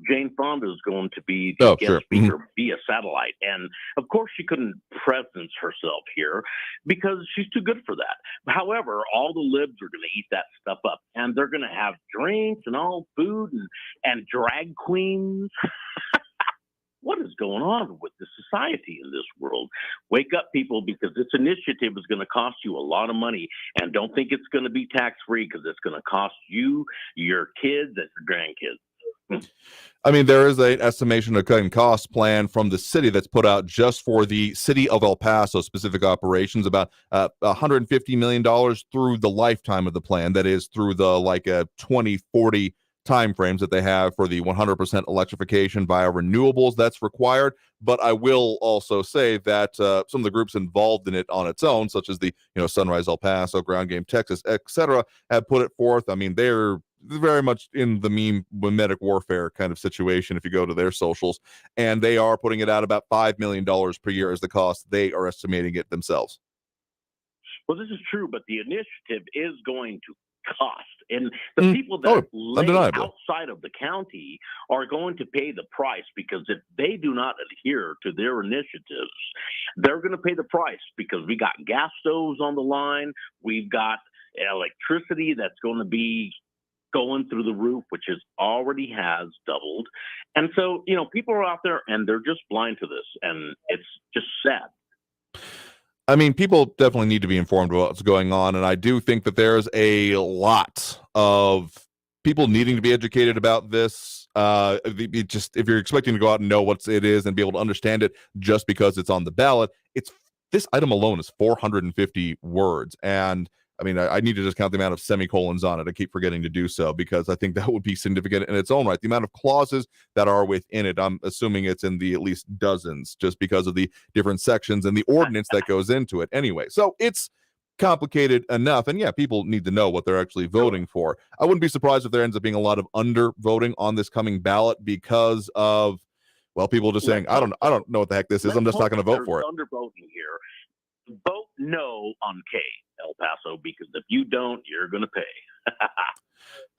Jane Fonda is going to be the guest speaker via satellite. And of course, she couldn't presence herself here because she's too good for that. However, all the libs are going to eat that stuff up, and they're going to have drinks and all food and drag queens. What is going on with the society in this world? Wake up, people, because this initiative is going to cost you a lot of money. And don't think it's going to be tax-free, because it's going to cost you, your kids, and your grandkids. I mean, there is an estimation of cutting costs plan from the city that's put out just for the city of El Paso specific operations, about $150 million through the lifetime of the plan. That is through the 2040 timeframes that they have for the 100% electrification via renewables that's required. But I will also say that some of the groups involved in it on its own, such as the Sunrise El Paso, Ground Game Texas, etc., have put it forth. I mean, they're very much in the meme mimetic warfare kind of situation if you go to their socials, and they are putting it out about $5 million per year as the cost they are estimating it themselves. Well, this is true, but the initiative is going to cost. And the people that live outside of the county are going to pay the price, because if they do not adhere to their initiatives, they're going to pay the price, because we got gas stoves on the line. We've got electricity that's going to be going through the roof, which already has doubled. And so, people are out there and they're just blind to this. And it's just sad. I mean, people definitely need to be informed about what's going on, and I do think that there's a lot of people needing to be educated about this. If you're expecting to go out and know what it is and be able to understand it just because it's on the ballot, this item alone is 450 words, and I mean, I need to just count the amount of semicolons on it. I keep forgetting to do so because I think that would be significant in its own right. The amount of clauses that are within it, I'm assuming it's in the at least dozens, just because of the different sections and the ordinance that goes into it anyway. So it's complicated enough. And yeah, people need to know what they're actually voting for. I wouldn't be surprised if there ends up being a lot of undervoting on this coming ballot because of, well, people just saying, I don't know what the heck this is. I'm just not going to vote for it. Undervoting here. Vote no on K, El Paso, because if you don't, you're going to pay.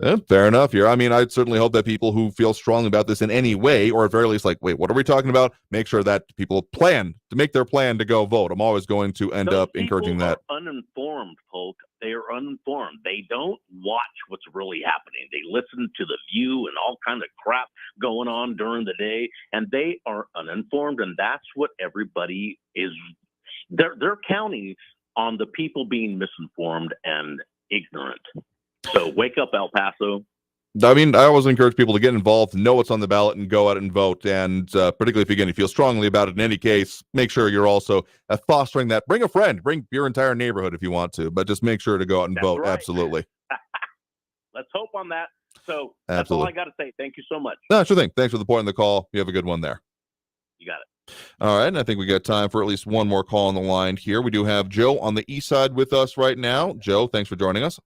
Yeah, fair enough here. I mean, I certainly hope that people who feel strongly about this in any way, or at very least like, wait, what are we talking about? Make sure that people plan to make their plan to go vote. I'm always going to end up encouraging that. Uninformed, Polk. They are uninformed. They don't watch what's really happening. They listen to The View and all kinds of crap going on during the day, and they are uninformed, and that's what everybody is. They're counting on the people being misinformed and ignorant. So wake up, El Paso. I mean, I always encourage people to get involved, know what's on the ballot, and go out and vote. And particularly if you feel strongly about it in any case, make sure you're also fostering that. Bring a friend, bring your entire neighborhood if you want to, but just make sure to go out and vote. Right. Absolutely. Let's hope on that. So that's all I got to say. Thank you so much. No, sure thing. Thanks for the point in the call. You have a good one there. You got it. All right, and I think we got time for at least one more call on the line here. We do have Joe on the east side with us right now. Joe, thanks for joining us.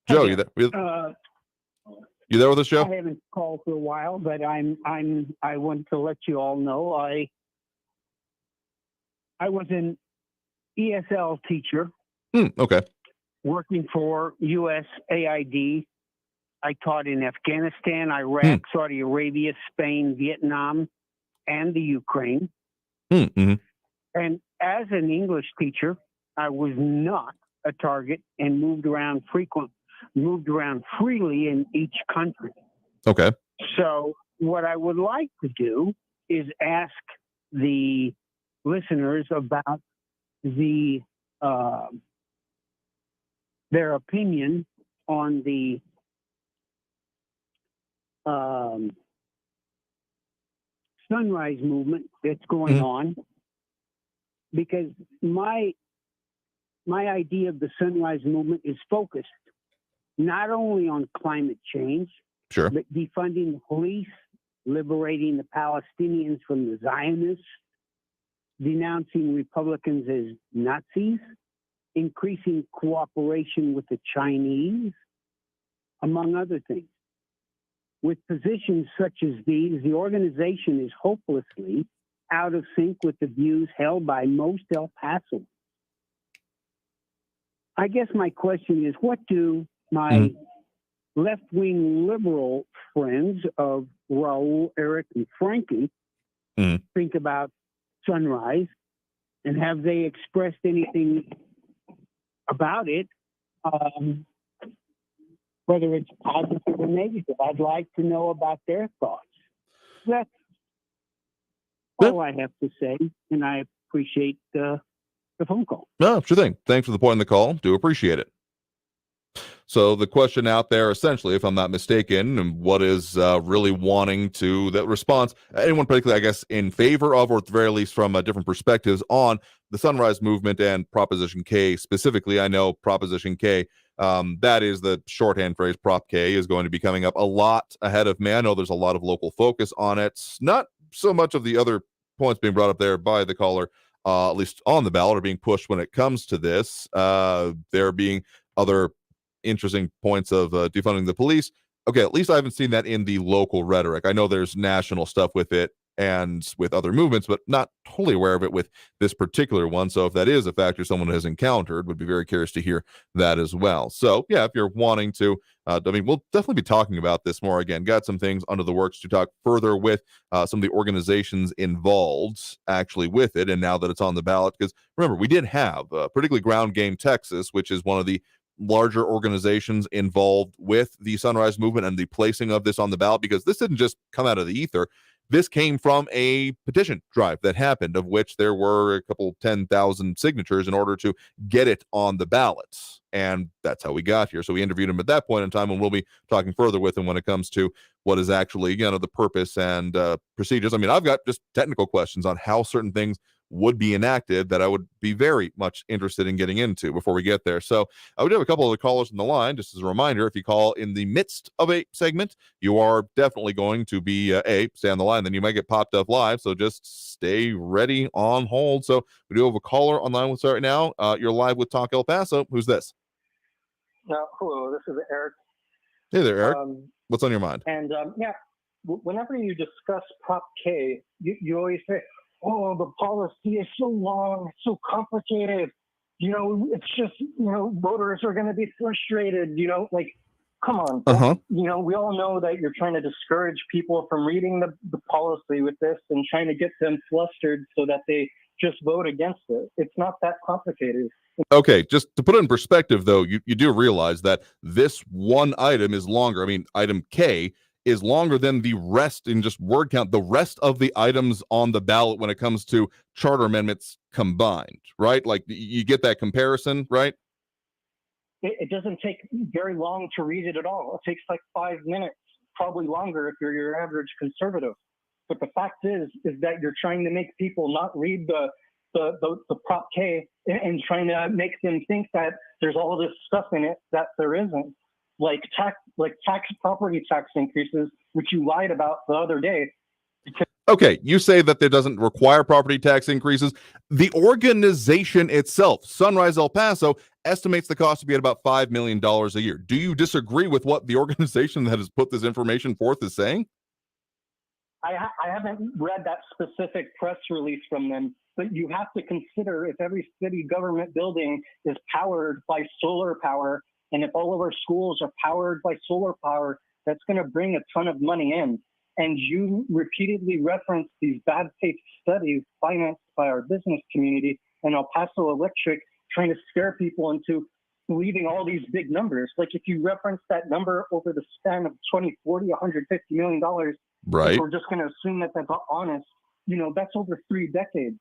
Joe, you there? You there with us, Joe? I haven't called for a while, but I want to let you all know I was an ESL teacher. Okay. Working for USAID. I taught in Afghanistan, Iraq, Saudi Arabia, Spain, Vietnam, and the Ukraine. Mm-hmm. And as an English teacher, I was not a target and moved around freely in each country. Okay. So what I would like to do is ask the listeners about their opinion on the sunrise movement that's going on, because my idea of the sunrise movement is focused not only on climate change, but defunding the police, liberating the Palestinians from the Zionists, denouncing Republicans as Nazis, increasing cooperation with the Chinese, among other things. With positions such as these, the organization is hopelessly out of sync with the views held by most El Pasoans. I guess my question is, what do my left-wing liberal friends of Raul, Eric, and Frankie think about sunrise? And have they expressed anything about it? Whether it's positive or negative, I'd like to know about their thoughts. That's all I have to say, and I appreciate the phone call. No, sure thing. Thanks for the point in the call. Do appreciate it. So the question out there, essentially, if I'm not mistaken, and what is really wanting to that response, anyone particularly, I guess, in favor of, or at the very least from different perspectives on the Sunrise Movement and Proposition K specifically. I know Proposition K, that is the shorthand phrase. Prop K is going to be coming up a lot ahead of me. I know there's a lot of local focus on it. Not so much of the other points being brought up there by the caller, at least on the ballot, are being pushed when it comes to this. There being other interesting points of defunding the police. Okay, at least I haven't seen that in the local rhetoric. I know there's national stuff with it and with other movements, but not totally aware of it with this particular one. So if that is a factor someone has encountered, would be very curious to hear that as well. So yeah, if you're wanting to, we'll definitely be talking about this more. Again, got some things under the works to talk further with some of the organizations involved actually with it. And now that it's on the ballot, because remember, we did have particularly Ground Game Texas, which is one of the larger organizations involved with the Sunrise Movement and the placing of this on the ballot, because this didn't just come out of the ether. This came from a petition drive that happened, of which there were a couple 10,000 signatures in order to get it on the ballots. And that's how we got here. So we interviewed him at that point in time, and we'll be talking further with him when it comes to what is actually, the purpose and procedures. I mean, I've got just technical questions on how certain things would be enacted that I would be very much interested in getting into before we get there. So I would have a couple of the callers on the line. Just as a reminder, if you call in the midst of a segment, you are definitely going to be stay on the line, then you might get popped up live. So just stay ready on hold. So we do have a caller online with us right now. You're live with Talk El Paso. Who's this? Hello, this is Eric. Hey there, Eric. What's on your mind? And whenever you discuss Prop K, you always say, oh, the policy is so long, so complicated. It's just, voters are going to be frustrated, like, come on. Uh-huh. We all know that you're trying to discourage people from reading the policy with this and trying to get them flustered so that they just vote against it. It's not that complicated. Okay, just to put it in perspective, though, you do realize that this one item is longer. I mean, item K is longer than the rest in just word count, the rest of the items on the ballot when it comes to charter amendments combined, right? Like, you get that comparison, right? It doesn't take very long to read it at all. It takes like 5 minutes, probably longer if you're your average conservative. But the fact is that you're trying to make people not read the Prop K and trying to make them think that there's all this stuff in it that there isn't. Like property tax increases, which you lied about the other day. Okay, you say that there doesn't require property tax increases. The organization itself, Sunrise El Paso, estimates the cost to be at about $5 million a year. Do you disagree with what the organization that has put this information forth is saying? I haven't read that specific press release from them, but you have to consider if every city government building is powered by solar power, and if all of our schools are powered by solar power, that's going to bring a ton of money in. And you repeatedly reference these bad faith studies financed by our business community and El Paso Electric trying to scare people into believing all these big numbers. Like, if you reference that number over the span of 2040, $150 million, right? If we're just going to assume that that's honest, that's over 3 decades.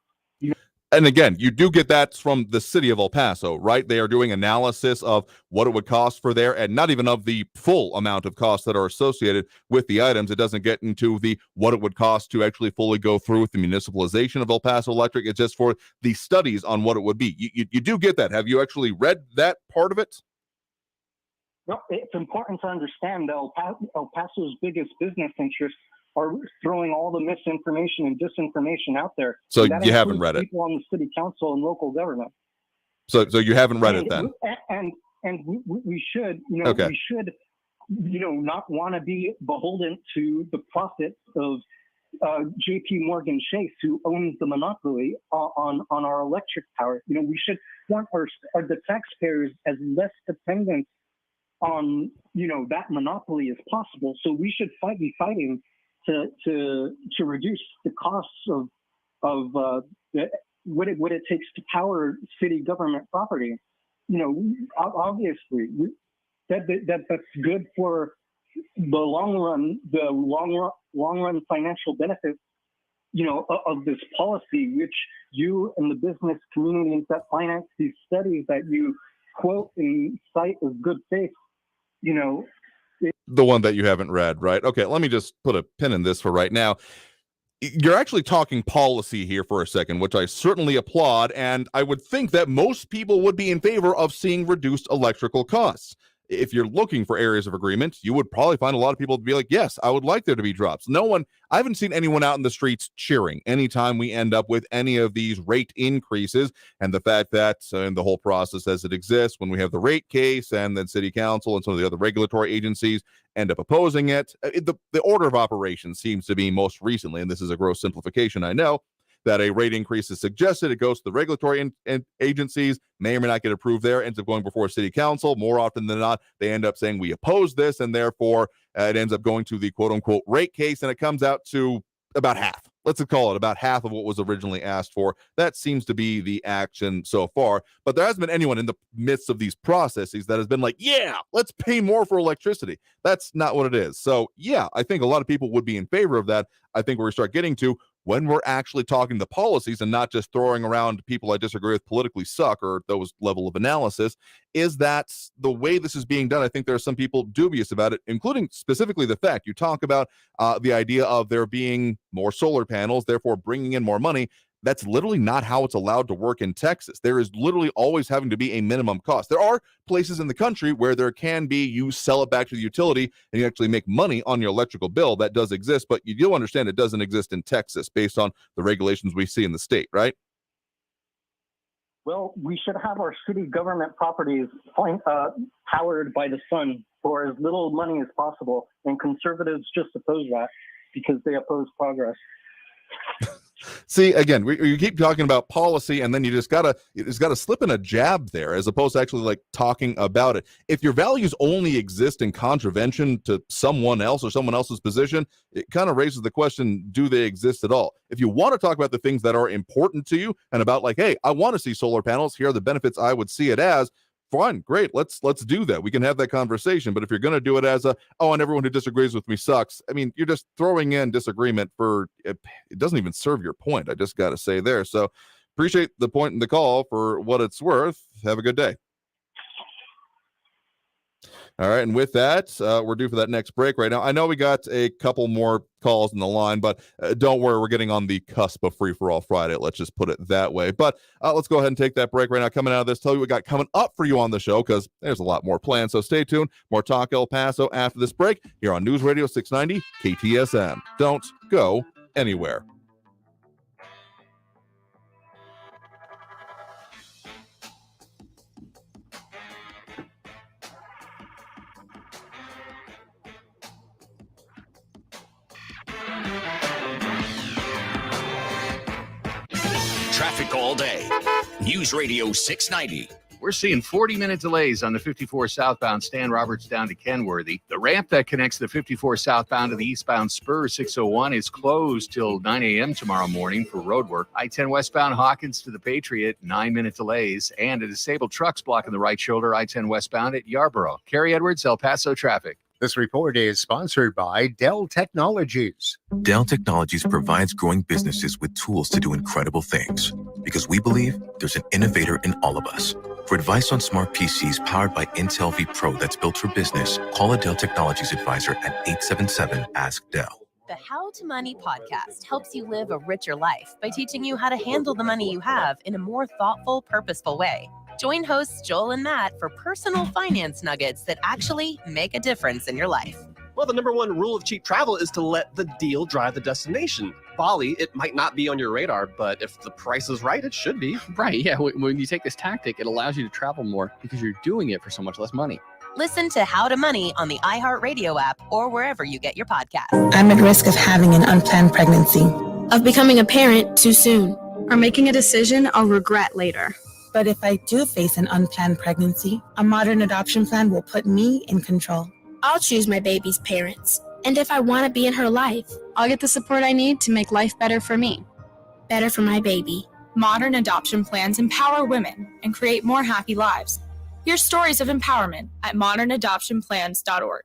And again, you do get that from the city of El Paso, right? They are doing analysis of what it would cost for there, and not even of the full amount of costs that are associated with the items. It doesn't get into the what it would cost to actually fully go through with the municipalization of El Paso Electric. It's just for the studies on what it would be. You do get that. Have you actually read that part of it? No, it's important to understand that El Paso's biggest business interests are throwing all the misinformation and disinformation out there. So and you haven't read it. People on the city council and local government. So you haven't read it then. And we should, okay. We should, not want to be beholden to the profits of J.P. Morgan Chase, who owns the monopoly on our electric power. We should want the taxpayers as less dependent on that monopoly as possible. So we should be fighting to reduce the costs of what it takes to power city government property. Obviously that's good for the long run financial benefits, of this policy, which you and the business communities that finance these studies that you quote and cite as good faith, the one that you haven't read, right? Okay, let me just put a pin in this for right now. You're actually talking policy here for a second, which I certainly applaud, and I would think that most people would be in favor of seeing reduced electrical costs. if you're looking for areas of agreement, you would probably find a lot of people to be like, yes, I would like there to be drops. I haven't seen anyone out in the streets cheering anytime we end up with any of these rate increases. And the fact that in the whole process as it exists, when we have the rate case and then city council and some of the other regulatory agencies end up opposing it, the order of operations seems to be most recently, and this is a gross simplification, I know, that a rate increase is suggested. It goes to the regulatory agencies, may or may not get approved there, ends up going before city council. More often than not, they end up saying we oppose this, and therefore it ends up going to the quote-unquote rate case, and it comes out to about half. Let's call it about half of what was originally asked for. That seems to be the action so far. But there hasn't been anyone in the midst of these processes that has been like, yeah, let's pay more for electricity. That's not what it is. So, yeah, I think a lot of people would be in favor of that. I think where we start getting to when we're actually talking the policies and not just throwing around people I disagree with politically suck or those level of analysis, is that the way this is being done. I think there are some people dubious about it, including specifically the fact you talk about the idea of there being more solar panels, therefore bringing in more money. That's literally not how it's allowed to work in Texas. There is literally always having to be a minimum cost. There are places in the country where there can be, you sell it back to the utility and you actually make money on your electrical bill. That does exist, but you do understand it doesn't exist in Texas based on the regulations we see in the state, right? Well, we should have our city government properties powered by the sun for as little money as possible, and conservatives just oppose that because they oppose progress. See, again, you keep talking about policy, and then you just gotta slip in a jab there, as opposed to actually like talking about it. If your values only exist in contravention to someone else or someone else's position, it kind of raises the question: do they exist at all? If you want to talk about the things that are important to you and about like, hey, I want to see solar panels. Here are the benefits I would see it as. Fine, great. Let's do that. We can have that conversation. But if you're going to do it as and everyone who disagrees with me sucks, I mean, you're just throwing in disagreement for it doesn't even serve your point. I just got to say there. So appreciate the point in the call for what it's worth. Have a good day. All right, and with that, we're due for that next break right now. I know we got a couple more calls in the line, but don't worry, we're getting on the cusp of Free for All Friday. Let's just put it that way. But let's go ahead and take that break right now. Coming out of this, tell you what we got coming up for you on the show, because there's a lot more planned. So stay tuned. More Talk El Paso after this break here on News Radio 690 KTSM. Don't go anywhere. Traffic all day. News Radio 690. We're seeing 40-minute delays on the 54 southbound Stan Roberts down to Kenworthy. The ramp that connects the 54 southbound to the eastbound spur 601 is closed till 9 a.m. tomorrow morning for road work. I-10 westbound Hawkins to the Patriot, 9-minute delays, and a disabled truck's blocking the right shoulder I-10 westbound at Yarborough. Kerry Edwards, El Paso traffic. This report is sponsored by Dell Technologies. Dell Technologies provides growing businesses with tools to do incredible things, because we believe there's an innovator in all of us. For advice on smart PCs powered by Intel V Pro that's built for business, call a Dell Technologies advisor at 877-ASK-DELL. The How to Money podcast helps you live a richer life by teaching you how to handle the money you have in a more thoughtful, purposeful way. Join hosts Joel and Matt for personal finance nuggets that actually make a difference in your life. Well, the number one rule of cheap travel is to let the deal drive the destination. Bali, it might not be on your radar, but if the price is right, it should be. Right, yeah. When you take this tactic, it allows you to travel more because you're doing it for so much less money. Listen to How to Money on the iHeartRadio app or wherever you get your podcasts. I'm at risk of having an unplanned pregnancy, of becoming a parent too soon, or making a decision I'll regret later. But if I do face an unplanned pregnancy, a modern adoption plan will put me in control. I'll choose my baby's parents. And if I want to be in her life, I'll get the support I need to make life better for me. Better for my baby. Modern adoption plans empower women and create more happy lives. Hear stories of empowerment at modernadoptionplans.org.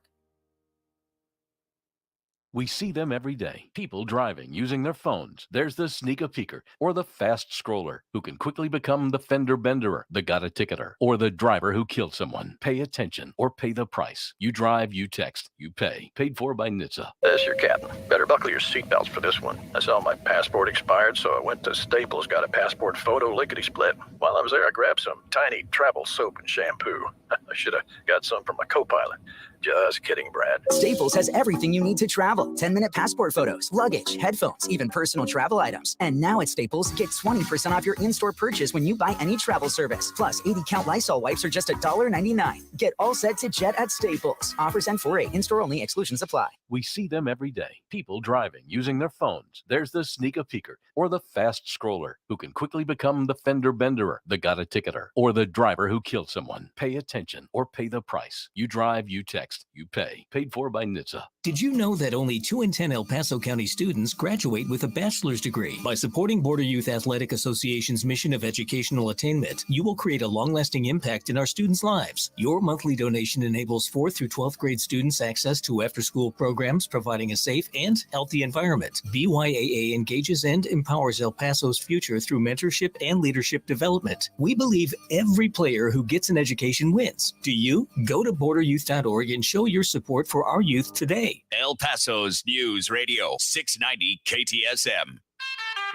We see them every day. People driving using their phones. There's the sneak-a-peeker or the fast scroller who can quickly become the fender benderer, the got-a-ticketer, or the driver who killed someone. Pay attention or pay the price. You drive, you text, you pay. Paid for by NHTSA. This your captain. Better buckle your seatbelts for this one. I saw my passport expired, so I went to Staples, got a passport photo lickety-split. While I was there, I grabbed some tiny travel soap and shampoo. I should have got some from my co-pilot. Just kidding, Brad. Staples has everything you need to travel. 10-minute passport photos, luggage, headphones, even personal travel items. And now at Staples, get 20% off your in-store purchase when you buy any travel service. Plus, 80-count Lysol wipes are just $1.99. Get all set to jet at Staples. Offers end 4/8. In-store only. Exclusions apply. We see them every day. People driving using their phones. There's the sneak-a-peeker or the fast scroller who can quickly become the fender benderer, the got-a-ticketer, or the driver who killed someone. Pay attention or pay the price. You drive, you text, you pay. Paid for by NHTSA. Did you know that only 2 in 10 El Paso County students graduate with a bachelor's degree? By supporting Border Youth Athletic Association's mission of educational attainment, you will create a long-lasting impact in our students' lives. Your monthly donation enables 4th through 12th grade students access to after-school programs, providing a safe and healthy environment. BYAA engages and empowers El Paso's future through mentorship and leadership development. We believe every player who gets an education wins. Do you? Go to borderyouth.org and show your support for our youth today. El Paso's News Radio 690 KTSM.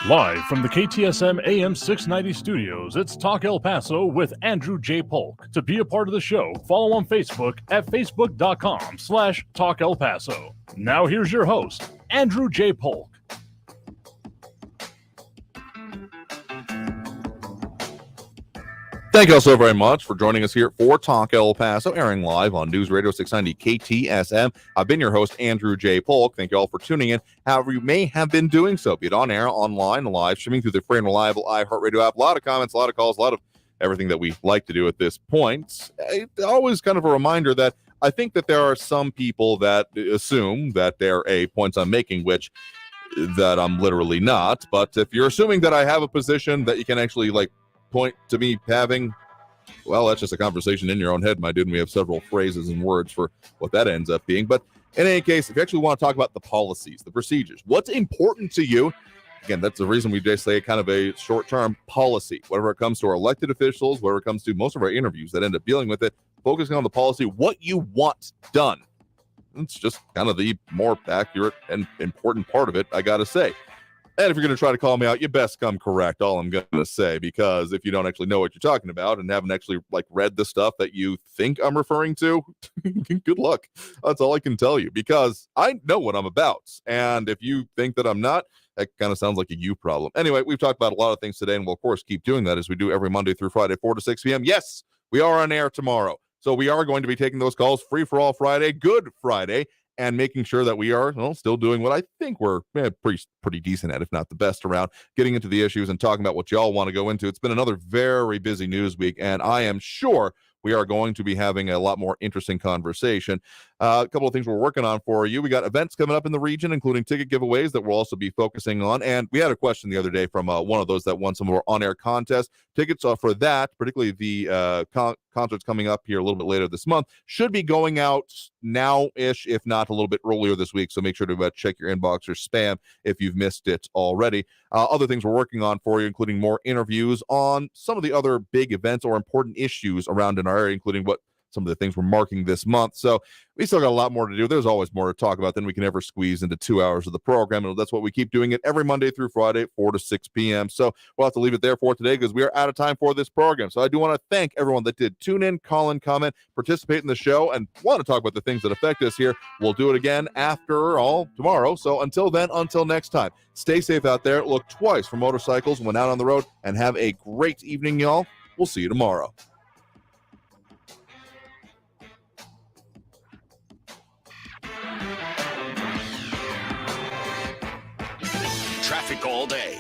Live from the KTSM AM 690 studios, it's Talk El Paso with Andrew J. Polk. To be a part of the show, follow on Facebook at facebook.com/Talk El Paso. Now here's your host, Andrew J. Polk. Thank you all so very much for joining us here for Talk El Paso, airing live on News Radio 690 KTSM. I've been your host, Andrew J. Polk. Thank you all for tuning in. However, you may have been doing so, be it on air, online, live, streaming through the free and reliable iHeartRadio app. A lot of comments, a lot of calls, a lot of everything that we like to do at this point. It's always kind of a reminder that I think that there are some people that assume that they're points I'm making, which that I'm literally not. But if you're assuming that I have a position that you can actually point to me having, well, that's just a conversation in your own head, my dude, and we have several phrases and words for what that ends up being. But in any case, if you actually want to talk about the policies, the procedures, what's important to you, again, that's the reason we just say kind of a short-term policy, whatever it comes to our elected officials, whatever it comes to most of our interviews that end up dealing with it, focusing on the policy, what you want done. It's just kind of the more accurate and important part of it, I gotta say. And if you're going to try to call me out, you best come correct, all I'm going to say, because if you don't actually know what you're talking about and haven't actually read the stuff that you think I'm referring to, good luck. That's all I can tell you, because I know what I'm about. And if you think that I'm not, that kind of sounds like a you problem. Anyway, we've talked about a lot of things today, and we'll, of course, keep doing that as we do every Monday through Friday, 4 to 6 p.m. Yes, we are on air tomorrow. So we are going to be taking those calls free for all Friday, Good Friday, and making sure that we are still doing what I think we're pretty decent at, if not the best around, getting into the issues and talking about what y'all want to go into. It's been another very busy news week, and I am sure we are going to be having a lot more interesting conversation. A couple of things we're working on for you. We got events coming up in the region, including ticket giveaways that we'll also be focusing on. And we had a question the other day from one of those that won some of our on-air contests. Tickets for that, particularly the concerts coming up here a little bit later this month, should be going out now-ish, if not a little bit earlier this week. So make sure to check your inbox or spam if you've missed it already. Other things we're working on for you, including more interviews on some of the other big events or important issues around in our area, including what some of the things we're marking this month. So we still got a lot more to do. There's always more to talk about than we can ever squeeze into 2 hours of the program. And that's what we keep doing it every Monday through Friday, 4 to 6 p.m. So we'll have to leave it there for today because we are out of time for this program. So I do want to thank everyone that did tune in, call in, comment, participate in the show, and want to talk about the things that affect us here. We'll do it again after all tomorrow. So until then, until next time, stay safe out there. Look twice for motorcycles when out on the road, and have a great evening, y'all. We'll see you tomorrow. Traffic all day.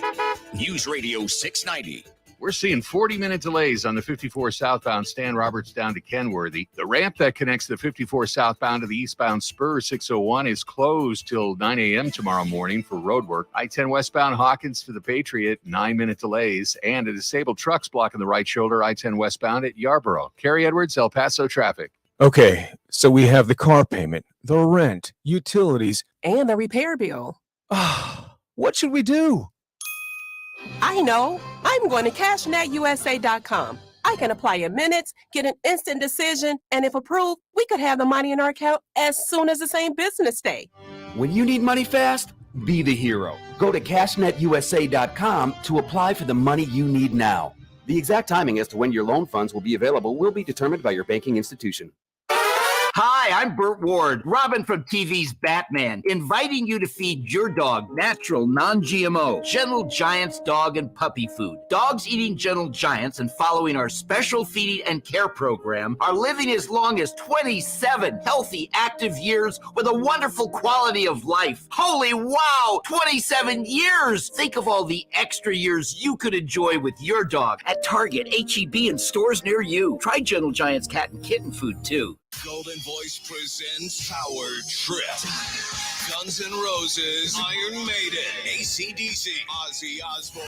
News Radio 690. We're seeing 40-minute delays on the 54 southbound Stan Roberts down to Kenworthy. The ramp that connects the 54 southbound to the eastbound Spur 601 is closed till 9 a.m. tomorrow morning for road work. I-10 westbound Hawkins to the Patriot, 9-minute delays, and a disabled truck's blocking the right shoulder I-10 westbound at Yarborough. Kerry Edwards, El Paso traffic. Okay, so we have the car payment, the rent, utilities, and the repair bill. What should we do? I know. I'm going to CashNetUSA.com. I can apply in minutes, get an instant decision, and if approved, we could have the money in our account as soon as the same business day. When you need money fast, be the hero. Go to CashNetUSA.com to apply for the money you need now. The exact timing as to when your loan funds will be available will be determined by your banking institution. Hi, I'm Burt Ward, Robin from TV's Batman, inviting you to feed your dog natural, non-GMO, Gentle Giants dog and puppy food. Dogs eating Gentle Giants and following our special feeding and care program are living as long as 27 healthy, active years with a wonderful quality of life. Holy wow, 27 years! Think of all the extra years you could enjoy with your dog at Target, H-E-B, and stores near you. Try Gentle Giants cat and kitten food, too. Golden Voice presents Power Trip. Guns N' Roses, Iron Maiden, AC/DC, Ozzy Osbourne.